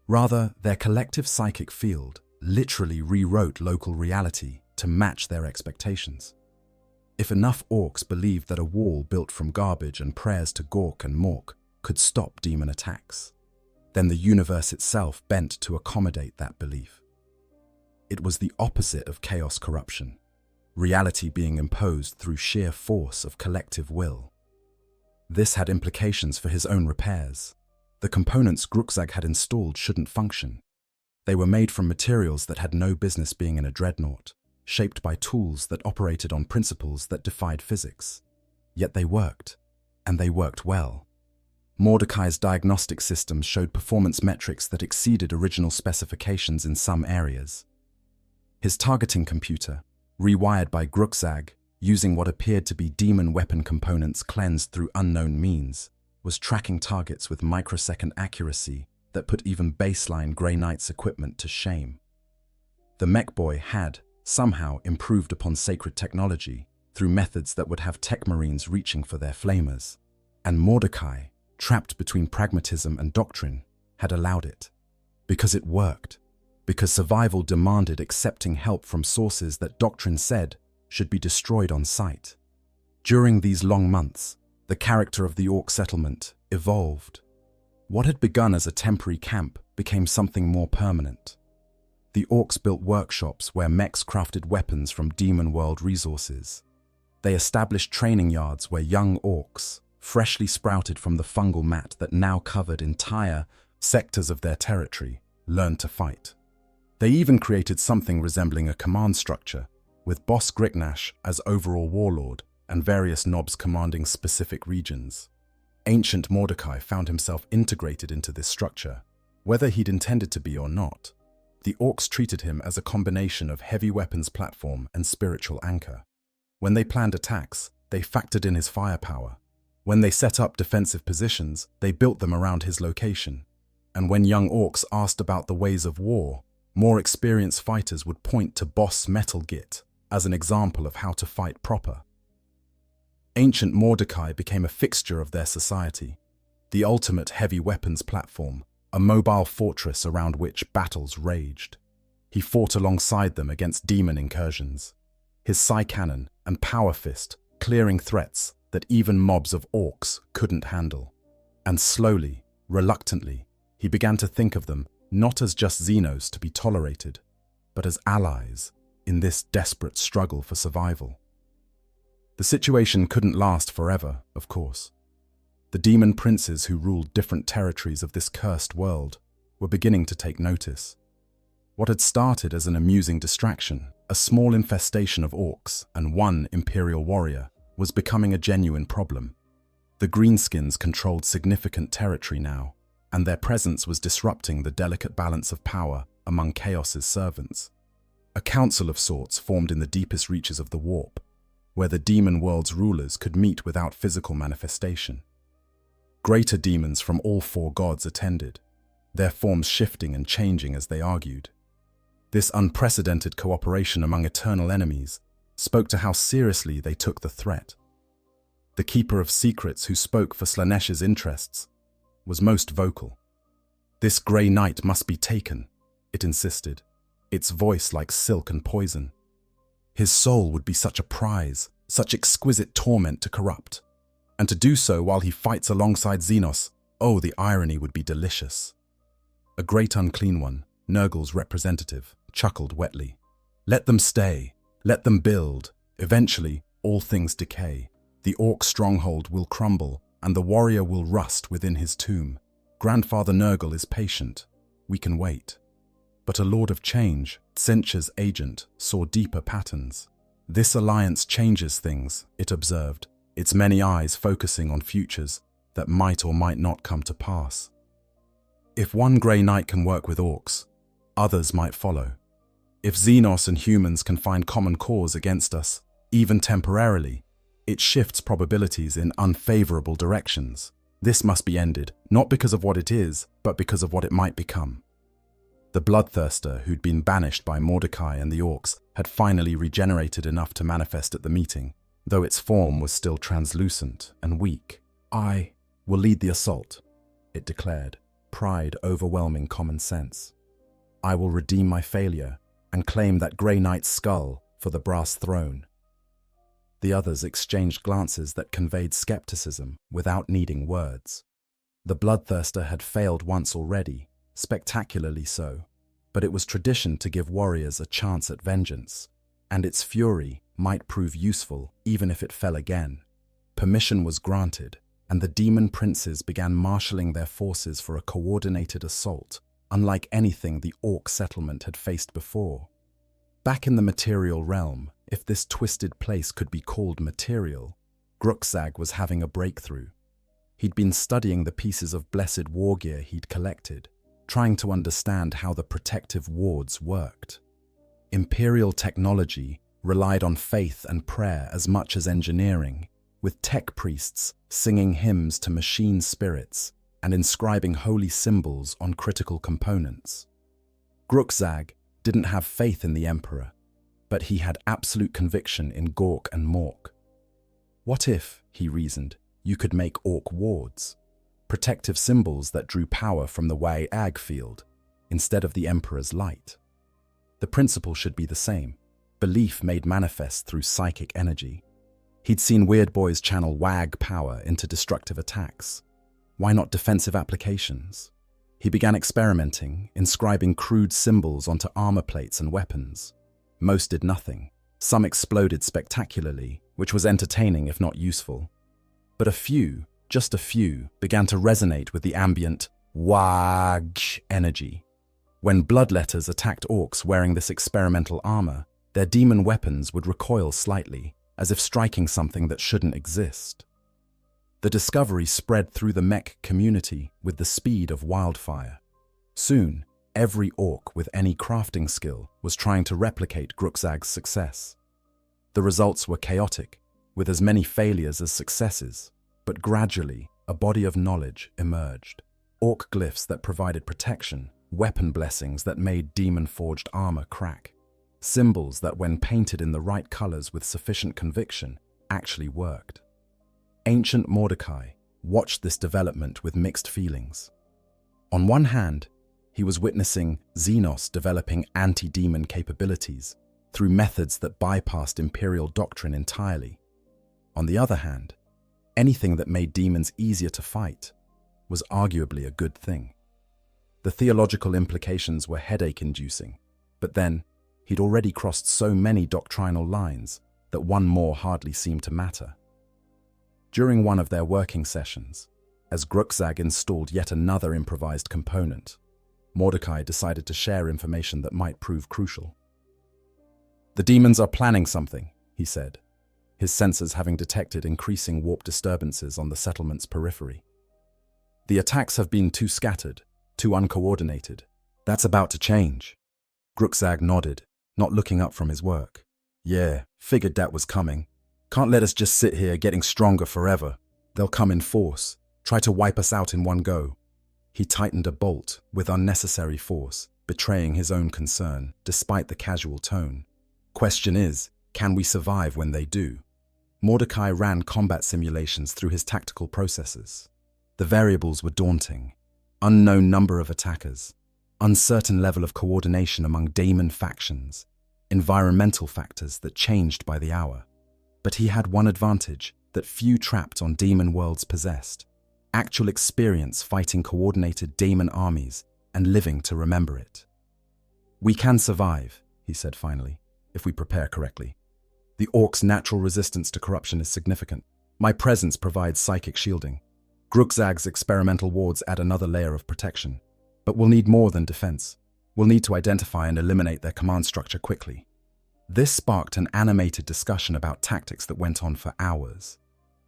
Rather, their collective psychic field literally rewrote local reality to match their expectations. If enough Orks believed that a wall built from garbage and prayers to Gork and Mork could stop demon attacks, then the universe itself bent to accommodate that belief. It was the opposite of chaos corruption, reality being imposed through sheer force of collective will. This had implications for his own repairs. The components Grukzag had installed shouldn't function. They were made from materials that had no business being in a Dreadnought, shaped by tools that operated on principles that defied physics. Yet they worked, and they worked well. Mordecai's diagnostic systems showed performance metrics that exceeded original specifications in some areas. His targeting computer, rewired by Grukzag, using what appeared to be demon weapon components cleansed through unknown means, was tracking targets with microsecond accuracy that put even baseline Grey Knight's equipment to shame. The mech boy had, somehow, improved upon sacred technology through methods that would have tech marines reaching for their flamers. And Mordecai, trapped between pragmatism and doctrine, had allowed it. Because it worked. Because survival demanded accepting help from sources that doctrine said should be destroyed on sight. During these long months, the character of the Ork settlement evolved. What had begun as a temporary camp became something more permanent. The Orks built workshops where mechs crafted weapons from demon world resources. They established training yards where young Orks, freshly sprouted from the fungal mat that now covered entire sectors of their territory, learned to fight. They even created something resembling a command structure, with Boss Griknash as overall warlord and various knobs commanding specific regions. Ancient Mordecai found himself integrated into this structure, whether he'd intended to be or not. The Orks treated him as a combination of heavy weapons platform and spiritual anchor. When they planned attacks, they factored in his firepower. When they set up defensive positions, they built them around his location. And when young Orks asked about the ways of war, more experienced fighters would point to Boss Metal Git as an example of how to fight proper. Ancient Mordecai became a fixture of their society, the ultimate heavy weapons platform, a mobile fortress around which battles raged. He fought alongside them against demon incursions, his Psy Cannon and Power Fist clearing threats that even mobs of Orks couldn't handle. And slowly, reluctantly, he began to think of them not as just Xenos to be tolerated, but as allies in this desperate struggle for survival. The situation couldn't last forever, of course. The demon princes who ruled different territories of this cursed world were beginning to take notice. What had started as an amusing distraction, a small infestation of Orks and one Imperial warrior, was becoming a genuine problem. The Greenskins controlled significant territory now, and their presence was disrupting the delicate balance of power among Chaos's servants. A council of sorts formed in the deepest reaches of the warp, where the demon world's rulers could meet without physical manifestation. Greater demons from all four gods attended, their forms shifting and changing as they argued. This unprecedented cooperation among eternal enemies spoke to how seriously they took the threat. The Keeper of Secrets, who spoke for Slaaneish's interests, was most vocal. This Grey Knight must be taken, it insisted, its voice like silk and poison. His soul would be such a prize, such exquisite torment to corrupt. And to do so while he fights alongside Xenos, oh, the irony would be delicious. A great unclean one, Nurgle's representative, chuckled wetly. Let them stay, let them build. Eventually, all things decay. The Ork stronghold will crumble, and the warrior will rust within his tomb. Grandfather Nurgle is patient. We can wait. But a Lord of Change, Tsencha's agent, saw deeper patterns. This alliance changes things, it observed, its many eyes focusing on futures that might or might not come to pass. If one Grey Knight can work with Orks, others might follow. If Xenos and humans can find common cause against us, even temporarily, it shifts probabilities in unfavorable directions. This must be ended, not because of what it is, but because of what it might become. The bloodthirster who'd been banished by Mordecai and the Orks had finally regenerated enough to manifest at the meeting, though its form was still translucent and weak. "I will lead the assault," it declared, pride overwhelming common sense. "I will redeem my failure and claim that Grey Knight's skull for the brass throne." The others exchanged glances that conveyed skepticism without needing words. The bloodthirster had failed once already, spectacularly so, but it was tradition to give warriors a chance at vengeance, and its fury might prove useful even if it fell again. Permission was granted, and the demon princes began marshalling their forces for a coordinated assault, unlike anything the Ork settlement had faced before. Back in the material realm, if this twisted place could be called material, Grukzag was having a breakthrough. He'd been studying the pieces of blessed wargear he'd collected, trying to understand how the protective wards worked. Imperial technology relied on faith and prayer as much as engineering, with tech priests singing hymns to machine spirits and inscribing holy symbols on critical components. Grukzag didn't have faith in the Emperor, but he had absolute conviction in Gork and Mork. What if, he reasoned, you could make Ork wards? Protective symbols that drew power from the WH40K field, instead of the Emperor's light. The principle should be the same, belief made manifest through psychic energy. He'd seen weird boys channel WH40K power into destructive attacks. Why not defensive applications? He began experimenting, inscribing crude symbols onto armor plates and weapons. Most did nothing. Some exploded spectacularly, which was entertaining if not useful. But a few, just a few, began to resonate with the ambient WH40K energy. When bloodletters attacked Orks wearing this experimental armor, their demon weapons would recoil slightly, as if striking something that shouldn't exist. The discovery spread through the mech community with the speed of wildfire. Soon, every Ork with any crafting skill was trying to replicate Grukzag's success. The results were chaotic, with as many failures as successes, but gradually a body of knowledge emerged. Ork glyphs that provided protection, weapon blessings that made demon-forged armor crack, symbols that when painted in the right colors with sufficient conviction actually worked. Ancient Mordecai watched this development with mixed feelings. On one hand, he was witnessing Xenos developing anti-demon capabilities through methods that bypassed Imperial doctrine entirely. On the other hand, anything that made demons easier to fight was arguably a good thing. The theological implications were headache-inducing, but then he'd already crossed so many doctrinal lines that one more hardly seemed to matter. During one of their working sessions, as Grukzag installed yet another improvised component, Mordecai decided to share information that might prove crucial. "The demons are planning something," he said, his sensors having detected increasing warp disturbances on the settlement's periphery. "The attacks have been too scattered, too uncoordinated. That's about to change." Grukzag nodded, not looking up from his work. "Yeah, figured that was coming. Can't let us just sit here getting stronger forever. They'll come in force, try to wipe us out in one go." He tightened a bolt with unnecessary force, betraying his own concern, despite the casual tone. "Question is, can we survive when they do?" Mordecai ran combat simulations through his tactical processors. The variables were daunting. Unknown number of attackers, uncertain level of coordination among daemon factions, environmental factors that changed by the hour. But he had one advantage that few trapped on demon worlds possessed: actual experience fighting coordinated daemon armies and living to remember it. "We can survive," he said finally, "if we prepare correctly. The Orks' natural resistance to corruption is significant. My presence provides psychic shielding. Grukzag's experimental wards add another layer of protection. But we'll need more than defense. We'll need to identify and eliminate their command structure quickly." This sparked an animated discussion about tactics that went on for hours.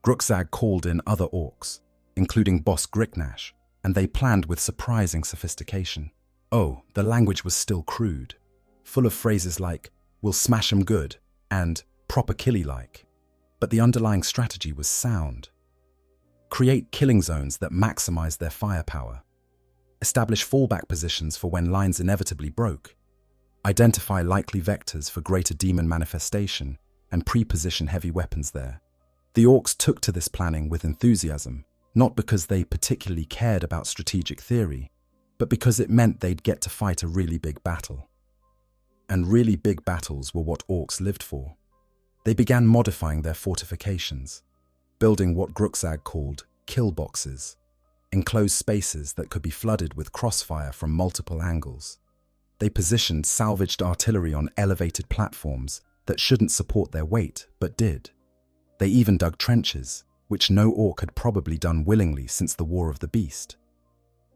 Grukzag called in other Orks, including Boss Griknash, and they planned with surprising sophistication. Oh, the language was still crude, full of phrases like, "we'll smash 'em good," and "proper killy-like." But the underlying strategy was sound. Create killing zones that maximize their firepower. Establish fallback positions for when lines inevitably broke. Identify likely vectors for greater demon manifestation, and pre-position heavy weapons there. The Orks took to this planning with enthusiasm, not because they particularly cared about strategic theory, but because it meant they'd get to fight a really big battle. And really big battles were what Orks lived for. They began modifying their fortifications, building what Gruxag called kill boxes, enclosed spaces that could be flooded with crossfire from multiple angles. They positioned salvaged artillery on elevated platforms that shouldn't support their weight, but did. They even dug trenches, which no Ork had probably done willingly since the War of the Beast.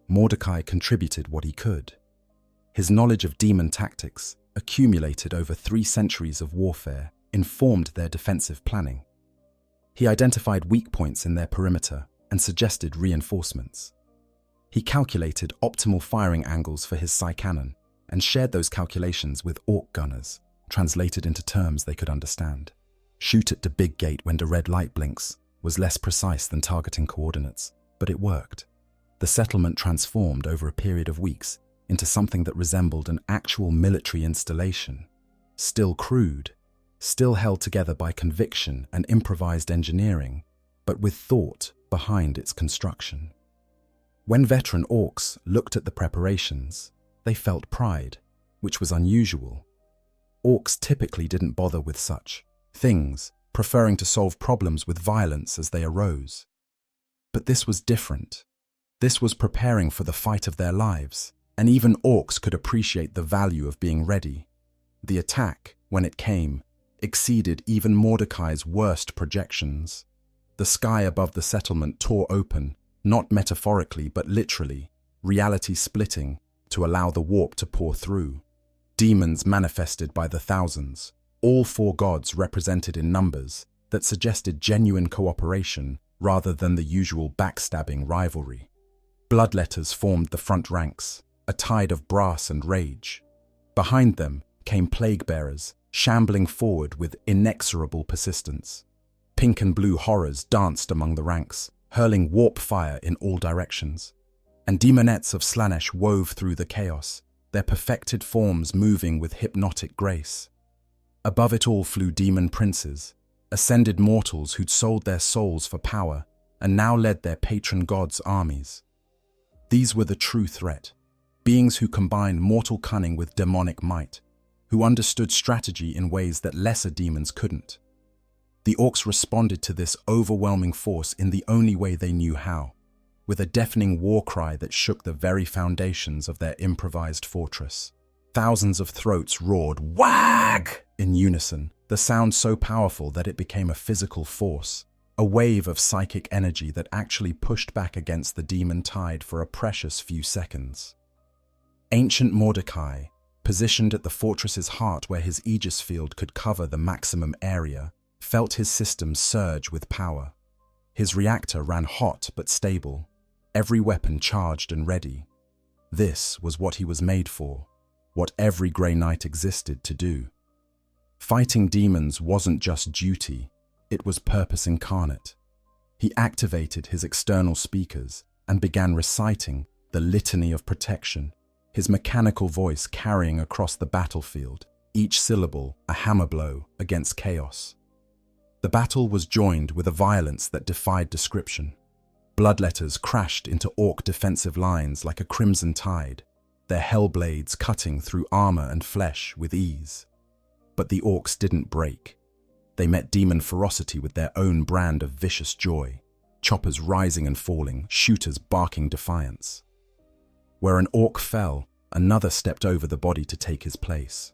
Mordecai contributed what he could. His knowledge of demon tactics, accumulated over 3 centuries of warfare, informed their defensive planning. He identified weak points in their perimeter and suggested reinforcements. He calculated optimal firing angles for his Psy cannon and shared those calculations with Ork gunners, translated into terms they could understand. Shoot at the big gate when the red light blinks was less precise than targeting coordinates, but it worked. The settlement transformed over a period of weeks into something that resembled an actual military installation. Still crude, still held together by conviction and improvised engineering, but with thought behind its construction. When veteran Orks looked at the preparations, they felt pride, which was unusual. Orks typically didn't bother with such things, preferring to solve problems with violence as they arose. But this was different. This was preparing for the fight of their lives, and even Orks could appreciate the value of being ready. The attack, when it came, exceeded even Mordecai's worst projections. The sky above the settlement tore open, not metaphorically but literally, reality splitting to allow the warp to pour through. Demons manifested by the thousands, all 4 gods represented in numbers that suggested genuine cooperation rather than the usual backstabbing rivalry. Bloodletters formed the front ranks, a tide of brass and rage. Behind them came plague bearers, shambling forward with inexorable persistence. Pink and blue horrors danced among the ranks, hurling warp fire in all directions. And demonettes of Slaanesh wove through the chaos, their perfected forms moving with hypnotic grace. Above it all flew demon princes, ascended mortals who'd sold their souls for power and now led their patron gods' armies. These were the true threat, beings who combined mortal cunning with demonic might, who understood strategy in ways that lesser demons couldn't. The Orks responded to this overwhelming force in the only way they knew how, with a deafening war cry that shook the very foundations of their improvised fortress. Thousands of throats roared, "Wag!" in unison, the sound so powerful that it became a physical force, a wave of psychic energy that actually pushed back against the demon tide for a precious few seconds. Ancient Mordecai, positioned at the fortress's heart where his aegis field could cover the maximum area, felt his systems surge with power. His reactor ran hot but stable, every weapon charged and ready. This was what he was made for, what every Grey Knight existed to do. Fighting demons wasn't just duty, it was purpose incarnate. He activated his external speakers and began reciting the litany of protection, his mechanical voice carrying across the battlefield, each syllable a hammer blow against chaos. The battle was joined with a violence that defied description. Bloodletters crashed into Ork defensive lines like a crimson tide, their hellblades cutting through armor and flesh with ease. But the Orks didn't break. They met demon ferocity with their own brand of vicious joy, choppers rising and falling, shooters barking defiance. Where an Ork fell, another stepped over the body to take his place.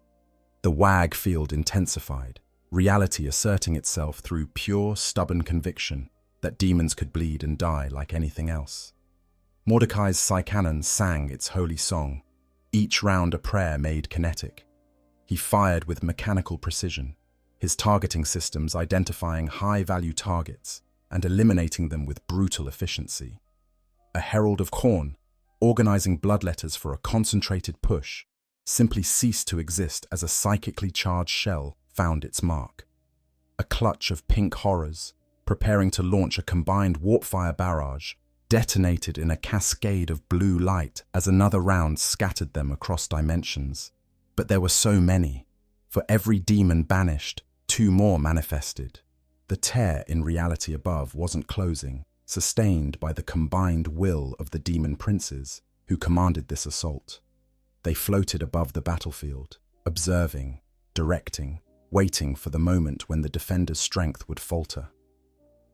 The wag field intensified, reality asserting itself through pure, stubborn conviction that demons could bleed and die like anything else. Mordecai's Psy cannon sang its holy song, each round a prayer made kinetic. He fired with mechanical precision, his targeting systems identifying high-value targets and eliminating them with brutal efficiency. A herald of Khorne, organizing bloodletters for a concentrated push, simply ceased to exist as a psychically charged shell found its mark. A clutch of pink horrors, preparing to launch a combined warp-fire barrage, detonated in a cascade of blue light as another round scattered them across dimensions. But there were so many. For every demon banished, 2 more manifested. The tear in reality above wasn't closing, sustained by the combined will of the demon princes who commanded this assault. They floated above the battlefield, observing, directing, waiting for the moment when the defender's strength would falter.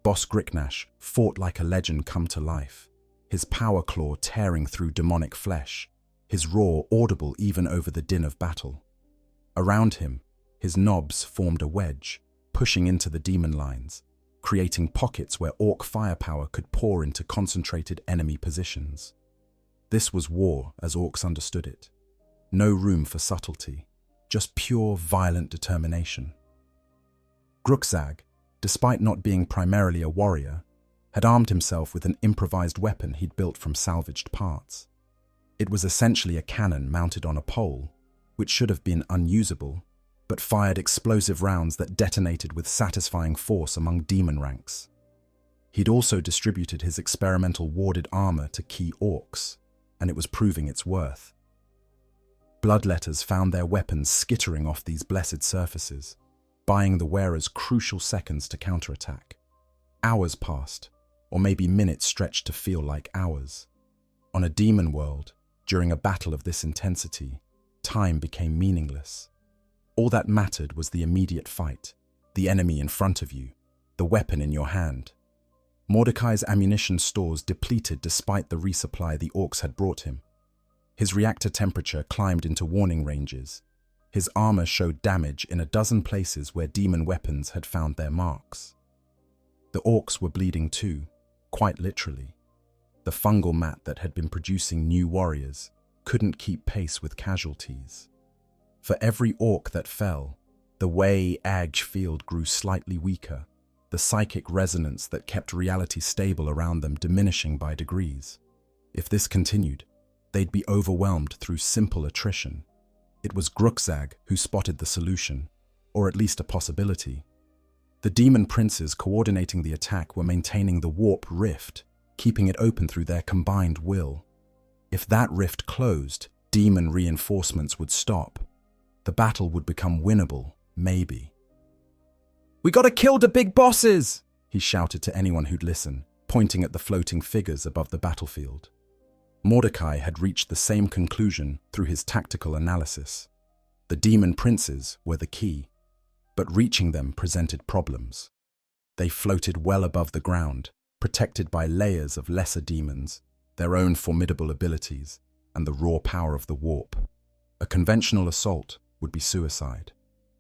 Boss Griknash fought like a legend come to life, his power claw tearing through demonic flesh, his roar audible even over the din of battle. Around him, his knobs formed a wedge, pushing into the demon lines, creating pockets where Ork firepower could pour into concentrated enemy positions. This was war as Orks understood it. No room for subtlety, just pure violent determination. Grukzag, despite not being primarily a warrior, had armed himself with an improvised weapon he'd built from salvaged parts. It was essentially a cannon mounted on a pole, which should have been unusable, but fired explosive rounds that detonated with satisfying force among demon ranks. He'd also distributed his experimental warded armor to key Orks, and it was proving its worth. Bloodletters found their weapons skittering off these blessed surfaces, buying the wearers crucial seconds to counterattack. Hours passed, or maybe minutes stretched to feel like hours. On a demon world, during a battle of this intensity, time became meaningless. All that mattered was the immediate fight, the enemy in front of you, the weapon in your hand. Mordecai's ammunition stores depleted despite the resupply the Orks had brought him. His reactor temperature climbed into warning ranges. His armor showed damage in a dozen places where demon weapons had found their marks. The Orks were bleeding too, quite literally. The fungal mat that had been producing new warriors couldn't keep pace with casualties. For every Ork that fell, the WH40K field grew slightly weaker, the psychic resonance that kept reality stable around them diminishing by degrees. If this continued, they'd be overwhelmed through simple attrition. It was Grukzag who spotted the solution, or at least a possibility. The demon princes coordinating the attack were maintaining the warp rift, keeping it open through their combined will. If that rift closed, demon reinforcements would stop. The battle would become winnable, maybe. "We gotta kill the big bosses!" he shouted to anyone who'd listen, pointing at the floating figures above the battlefield. Mordecai had reached the same conclusion through his tactical analysis. The demon princes were the key, but reaching them presented problems. They floated well above the ground, protected by layers of lesser demons, their own formidable abilities, and the raw power of the warp. A conventional assault would be suicide.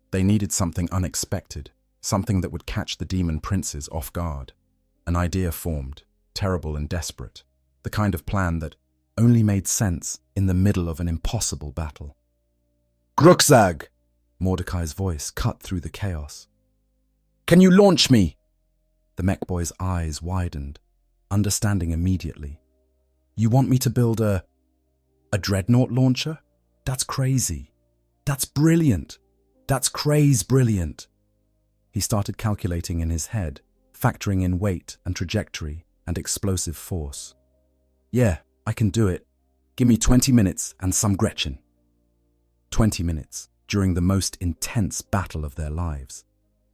They needed something unexpected, something that would catch the demon princes off guard. An idea formed, terrible and desperate, the kind of plan that only made sense in the middle of an impossible battle. "Grukzag!" Mordecai's voice cut through the chaos. "Can you launch me?" The mech boy's eyes widened, understanding immediately. "You want me to build a Dreadnought launcher? That's crazy. That's brilliant. That's brilliant." He started calculating in his head, factoring in weight and trajectory and explosive force. "Yeah, I can do it. Give me 20 minutes and some Gretchen." 20 minutes during the most intense battle of their lives.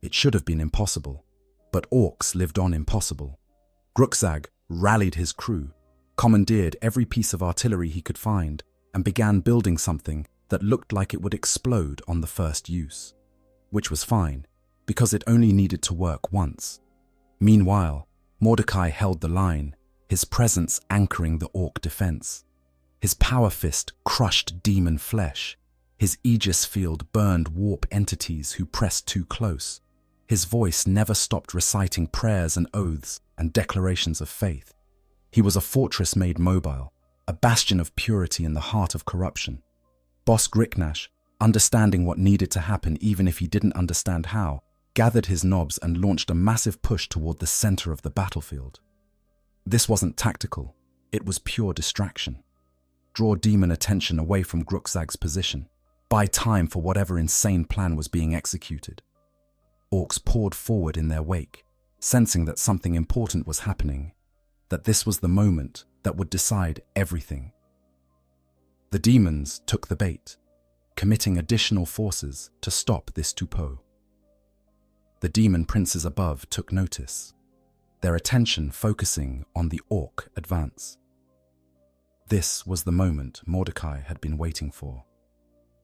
It should have been impossible, but Orks lived on impossible. Grukzag rallied his crew, commandeered every piece of artillery he could find, and began building something that looked like it would explode on the first use. Which was fine, because it only needed to work once. Meanwhile, Mordecai held the line, his presence anchoring the Ork defense. His power fist crushed demon flesh. His Aegis field burned warp entities who pressed too close. His voice never stopped reciting prayers and oaths and declarations of faith. He was a fortress made mobile, a bastion of purity in the heart of corruption. Boss Griknash, understanding what needed to happen even if he didn't understand how, gathered his knobs and launched a massive push toward the center of the battlefield. This wasn't tactical, it was pure distraction. draw demon attention away from Grukzag's position, buy time for whatever insane plan was being executed. Orks poured forward in their wake, sensing that something important was happening, that this was the moment that would decide everything. The demons took the bait, committing additional forces to stop this toupee. The demon princes above took notice, their attention focusing on the Ork advance. This was the moment Mordecai had been waiting for.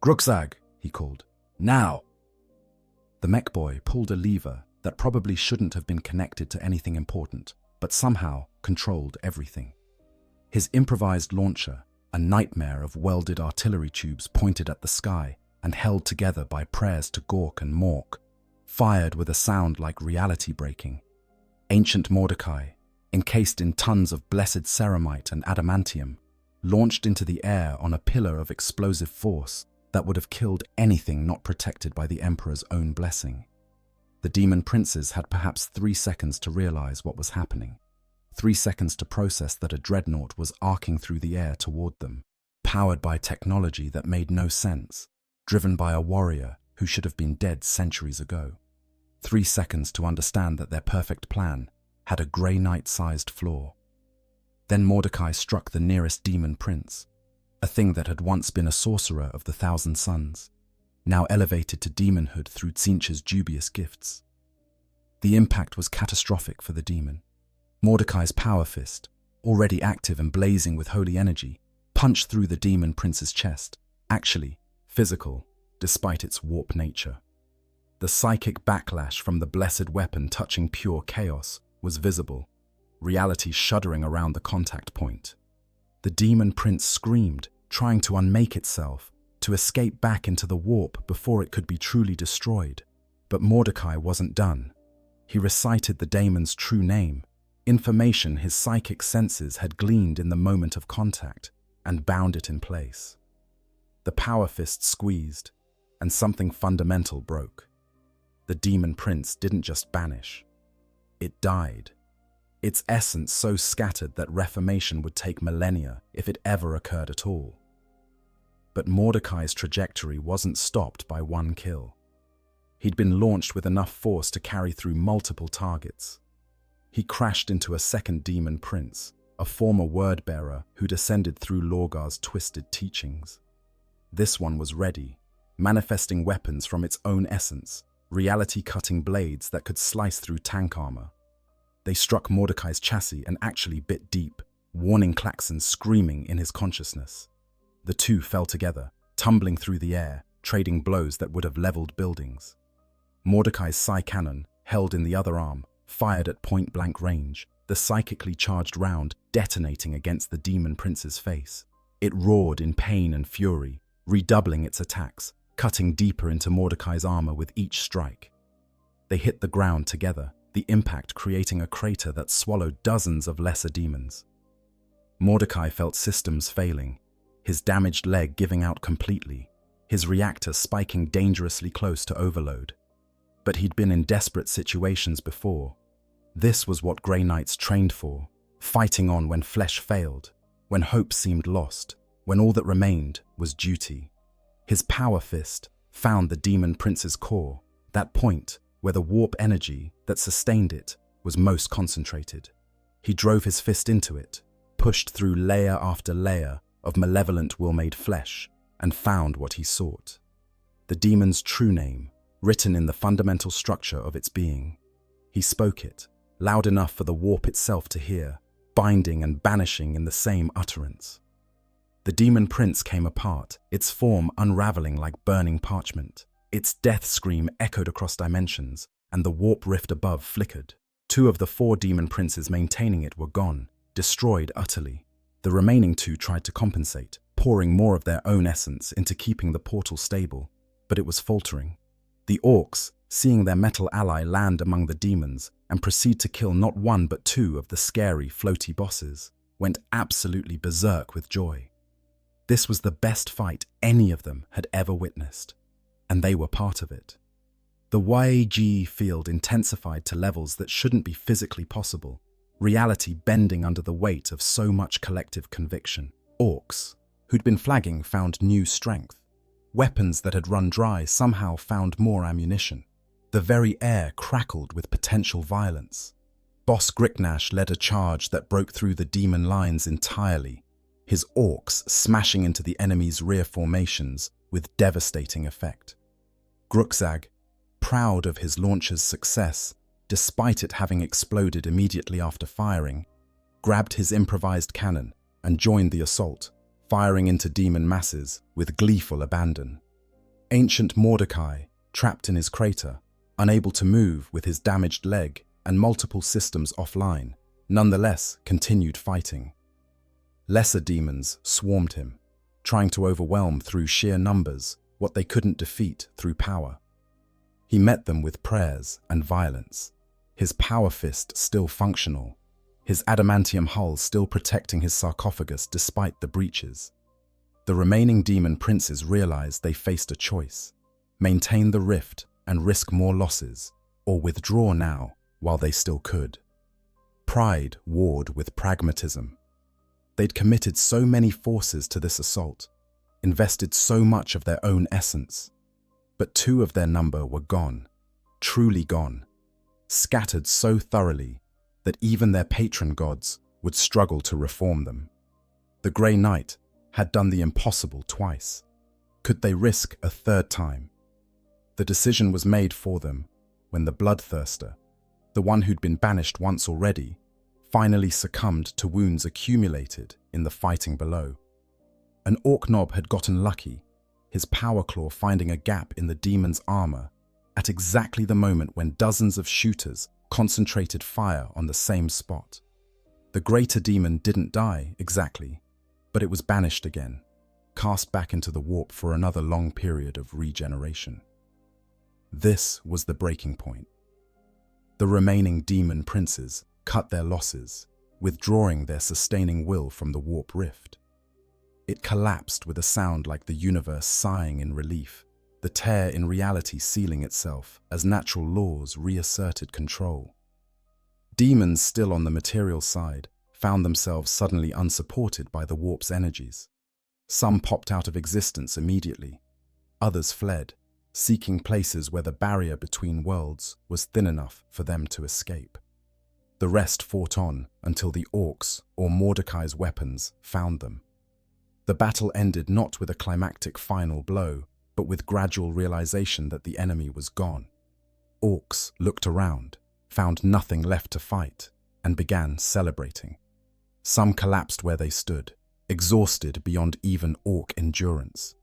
"Grukzag," he called. "Now!" The mech boy pulled a lever that probably shouldn't have been connected to anything important, but somehow controlled everything. His improvised launcher, a nightmare of welded artillery tubes pointed at the sky and held together by prayers to Gork and Mork, fired with a sound like reality breaking. Ancient Mordecai, encased in tons of blessed ceramite and adamantium, launched into the air on a pillar of explosive force that would have killed anything not protected by the Emperor's own blessing. The demon princes had perhaps 3 seconds to realize what was happening. 3 seconds to process that a dreadnought was arcing through the air toward them, powered by technology that made no sense, driven by a warrior who should have been dead centuries ago. 3 seconds to understand that their perfect plan had a Grey Knight-sized flaw. Then Mordecai struck the nearest demon prince, a thing that had once been a sorcerer of the Thousand Suns, now elevated to demonhood through Tzeentch's dubious gifts. The impact was catastrophic for the demon. Mordecai's power fist, already active and blazing with holy energy, punched through the demon prince's chest, actually physical, despite its warp nature. The psychic backlash from the blessed weapon touching pure chaos was visible, reality shuddering around the contact point. The demon prince screamed, trying to unmake itself, to escape back into the warp before it could be truly destroyed. But Mordecai wasn't done. He recited the daemon's true name, information his psychic senses had gleaned in the moment of contact, and bound it in place. The power fist squeezed, and something fundamental broke. The demon prince didn't just vanish. It died. Its essence so scattered that reformation would take millennia if it ever occurred at all. But Mordecai's trajectory wasn't stopped by one kill. He'd been launched with enough force to carry through multiple targets. He crashed into a second demon prince, a former word-bearer who descended through Lorgar's twisted teachings. This one was ready, manifesting weapons from its own essence, reality-cutting blades that could slice through tank armor. They struck Mordecai's chassis and actually bit deep, warning klaxons screaming in his consciousness. The two fell together, tumbling through the air, trading blows that would have leveled buildings. Mordecai's psi cannon, held in the other arm, fired at point-blank range, the psychically charged round detonating against the demon prince's face. It roared in pain and fury, redoubling its attacks, cutting deeper into Mordecai's armor with each strike. They hit the ground together, the impact creating a crater that swallowed dozens of lesser demons. Mordecai felt systems failing, his damaged leg giving out completely, his reactor spiking dangerously close to overload. But he'd been in desperate situations before. This was what Grey Knights trained for, fighting on when flesh failed, when hope seemed lost, when all that remained was duty. His power fist found the demon prince's core, that point where the warp energy that sustained it was most concentrated. He drove his fist into it, pushed through layer after layer of malevolent will-made flesh, and found what he sought. The demon's true name, written in the fundamental structure of its being. He spoke it, loud enough for the warp itself to hear, binding and banishing in the same utterance. The demon prince came apart, its form unraveling like burning parchment. Its death scream echoed across dimensions, and the warp rift above flickered. 2 of the 4 demon princes maintaining it were gone, destroyed utterly. The remaining 2 tried to compensate, pouring more of their own essence into keeping the portal stable, but it was faltering. The Orks, seeing their metal ally land among the demons and proceed to kill not 1 but 2 of the scary, floaty bosses, went absolutely berserk with joy. This was the best fight any of them had ever witnessed, and they were part of it. The YG field intensified to levels that shouldn't be physically possible, reality bending under the weight of so much collective conviction. Orks, who'd been flagging found new strength. Weapons that had run dry somehow found more ammunition. The very air crackled with potential violence. Boss Gricknash led a charge that broke through the demon lines entirely, his orcs smashing into the enemy's rear formations with devastating effect. Grukzag, proud of his launcher's success, despite it having exploded immediately after firing, grabbed his improvised cannon and joined the assault, firing into demon masses with gleeful abandon. Ancient Mordecai, trapped in his crater, unable to move with his damaged leg and multiple systems offline, nonetheless continued fighting. Lesser demons swarmed him, trying to overwhelm through sheer numbers what they couldn't defeat through power. He met them with prayers and violence, his power fist still functional, his adamantium hull still protecting his sarcophagus despite the breaches. The remaining demon princes realized they faced a choice: maintain the rift and risk more losses, or withdraw now while they still could. Pride warred with pragmatism. They'd committed so many forces to this assault, invested so much of their own essence, but 2 of their number were gone, truly gone, scattered so thoroughly that even their patron gods would struggle to reform them. The Grey Knight had done the impossible twice. Could they risk a 3rd time? The decision was made for them when the Bloodthirster, the one who'd been banished once already, finally succumbed to wounds accumulated in the fighting below. An Orc Knob had gotten lucky, his power claw finding a gap in the demon's armor at exactly the moment when dozens of shooters concentrated fire on the same spot. The greater demon didn't die exactly, but it was banished again, cast back into the warp for another long period of regeneration. This was the breaking point. The remaining demon princes cut their losses, withdrawing their sustaining will from the warp rift. It collapsed with a sound like the universe sighing in relief, the tear in reality sealing itself as natural laws reasserted control. Demons still on the material side found themselves suddenly unsupported by the warp's energies. Some popped out of existence immediately. Others fled, seeking places where the barrier between worlds was thin enough for them to escape. The rest fought on until the Orks or Mordecai's weapons found them. The battle ended not with a climactic final blow, but with gradual realization that the enemy was gone. Orks looked around, found nothing left to fight, and began celebrating. Some collapsed where they stood, exhausted beyond even Orc endurance.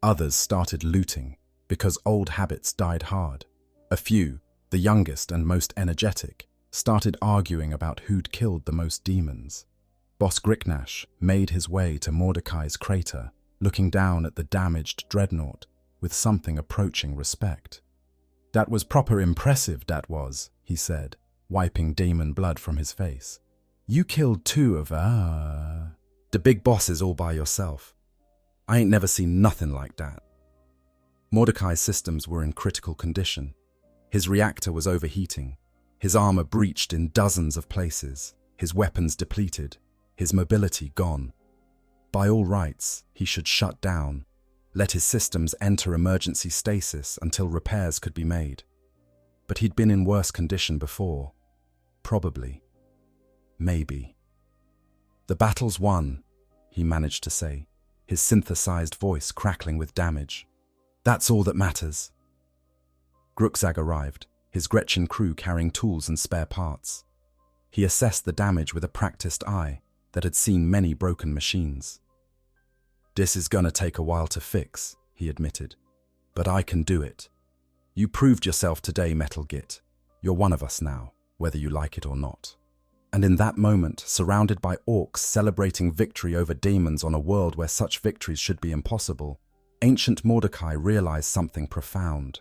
Others started looting, because old habits died hard. A few, the youngest and most energetic, started arguing about who'd killed the most demons. Boss Gricknash made his way to Mordecai's crater, looking down at the damaged Dreadnought with something approaching respect. "That was proper impressive, that was," he said, wiping demon blood from his face. "You killed 2 of the big bosses all by yourself. I ain't never seen nothing like that." Mordecai's systems were in critical condition. His reactor was overheating, his armor breached in dozens of places, his weapons depleted, his mobility gone. By all rights, he should shut down, let his systems enter emergency stasis until repairs could be made. But he'd been in worse condition before. Probably. Maybe. "The battle's won," he managed to say, his synthesized voice crackling with damage. "That's all that matters." Grukzag arrived, his Gretchen crew carrying tools and spare parts. He assessed the damage with a practiced eye that had seen many broken machines. "This is gonna take a while to fix," he admitted, "but I can do it. You proved yourself today, Metal Git. You're one of us now, whether you like it or not." And in that moment, surrounded by Orcs celebrating victory over demons on a world where such victories should be impossible, ancient Mordecai realized something profound.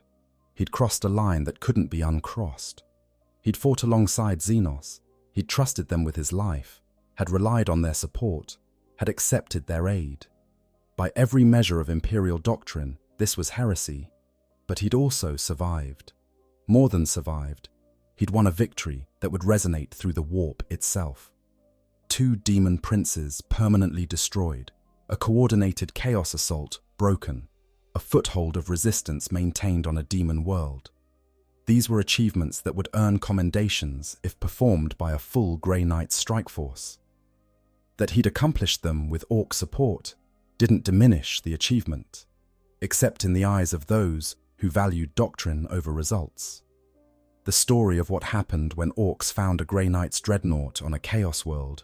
He'd crossed a line that couldn't be uncrossed. He'd fought alongside Xenos, he'd trusted them with his life, had relied on their support, had accepted their aid. By every measure of imperial doctrine, this was heresy, but he'd also survived. More than survived, he'd won a victory that would resonate through the warp itself. 2 demon princes permanently destroyed, a coordinated chaos assault broken, a foothold of resistance maintained on a demon world. These were achievements that would earn commendations if performed by a full Grey Knight strike force. That he'd accomplished them with Ork support didn't diminish the achievement, except in the eyes of those who valued doctrine over results. The story of what happened when Orks found a Grey Knight's Dreadnought on a Chaos world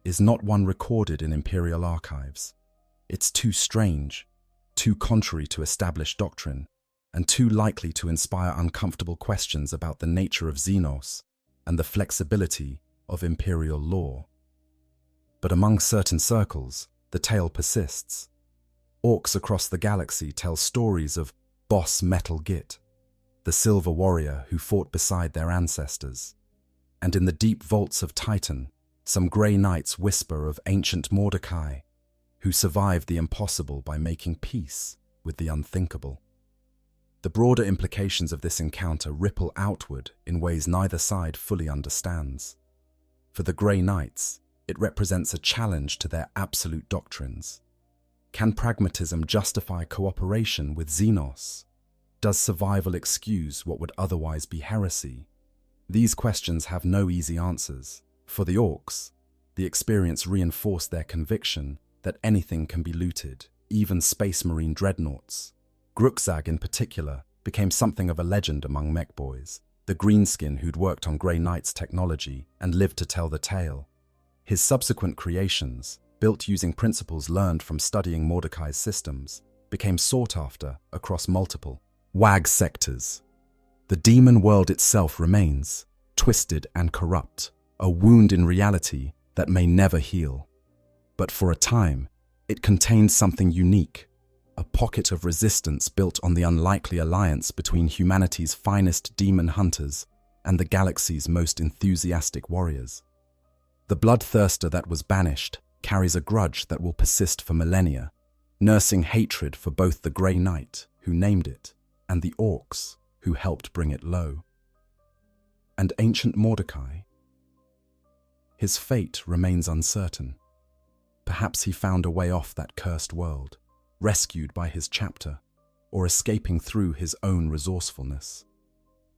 is not one recorded in Imperial archives. It's too strange, too contrary to established doctrine, and too likely to inspire uncomfortable questions about the nature of Xenos and the flexibility of Imperial law. But among certain circles, the tale persists. Orks across the galaxy tell stories of Boss Metal Git, the silver warrior who fought beside their ancestors. And in the deep vaults of Titan, some Grey Knights whisper of ancient Mordecai, who survived the impossible by making peace with the unthinkable. The broader implications of this encounter ripple outward in ways neither side fully understands. For the Grey Knights, it represents a challenge to their absolute doctrines. Can pragmatism justify cooperation with Xenos? Does survival excuse what would otherwise be heresy? These questions have no easy answers. For the Orks, the experience reinforced their conviction that anything can be looted, even Space Marine dreadnoughts. Gruxag in particular became something of a legend among mech boys, the greenskin who'd worked on Grey Knight's technology and lived to tell the tale. His subsequent creations, built using principles learned from studying Mordecai's systems, became sought after across multiple WAG sectors. The demon world itself remains, twisted and corrupt, a wound in reality that may never heal. But for a time, it contained something unique, a pocket of resistance built on the unlikely alliance between humanity's finest demon hunters and the galaxy's most enthusiastic warriors. The bloodthirster that was banished carries a grudge that will persist for millennia, nursing hatred for both the Grey Knight, who named it, and the Orks, who helped bring it low. And ancient Mordecai? His fate remains uncertain. Perhaps he found a way off that cursed world, rescued by his chapter, or escaping through his own resourcefulness.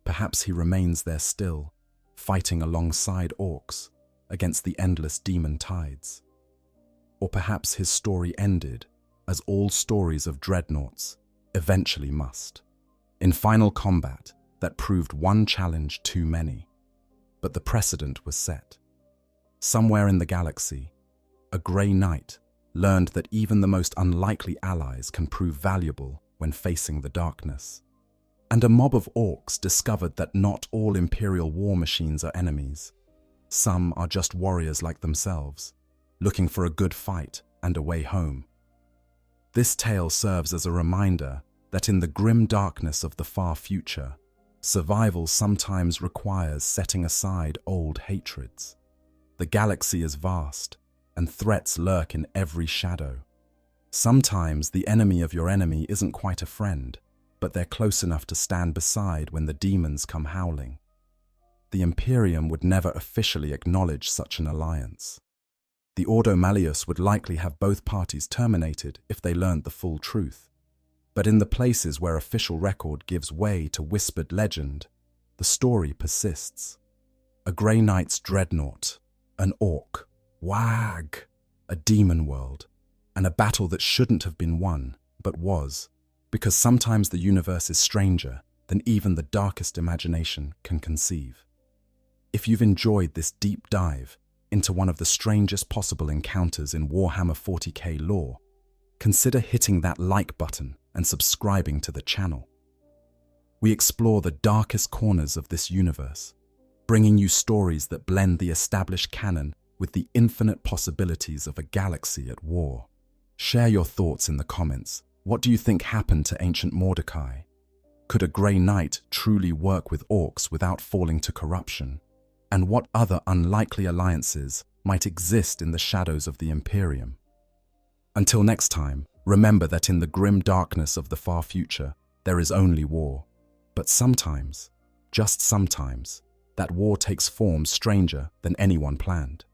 Perhaps he remains there still, fighting alongside Orks against the endless demon tides. Or perhaps his story ended, as all stories of dreadnoughts eventually must, in final combat that proved one challenge too many. But the precedent was set. Somewhere in the galaxy, a Grey Knight learned that even the most unlikely allies can prove valuable when facing the darkness. And a mob of Orks discovered that not all Imperial war machines are enemies. Some are just warriors like themselves, looking for a good fight and a way home. This tale serves as a reminder that in the grim darkness of the far future, survival sometimes requires setting aside old hatreds. The galaxy is vast, and threats lurk in every shadow. Sometimes the enemy of your enemy isn't quite a friend, but they're close enough to stand beside when the demons come howling. The Imperium would never officially acknowledge such an alliance. The Ordo Malleus would likely have both parties terminated if they learned the full truth. But in the places where official record gives way to whispered legend, the story persists. A Grey Knight's Dreadnought, an Ork, WAG, a demon world, and a battle that shouldn't have been won, but was, because sometimes the universe is stranger than even the darkest imagination can conceive. If you've enjoyed this deep dive into one of the strangest possible encounters in Warhammer 40k lore, consider hitting that like button and subscribing to the channel. We explore the darkest corners of this universe, bringing you stories that blend the established canon with the infinite possibilities of a galaxy at war. Share your thoughts in the comments. What do you think happened to ancient Mordecai? Could a Grey Knight truly work with Orks without falling to corruption? And what other unlikely alliances might exist in the shadows of the Imperium? Until next time, remember that in the grim darkness of the far future, there is only war. But sometimes, just sometimes, that war takes forms stranger than anyone planned.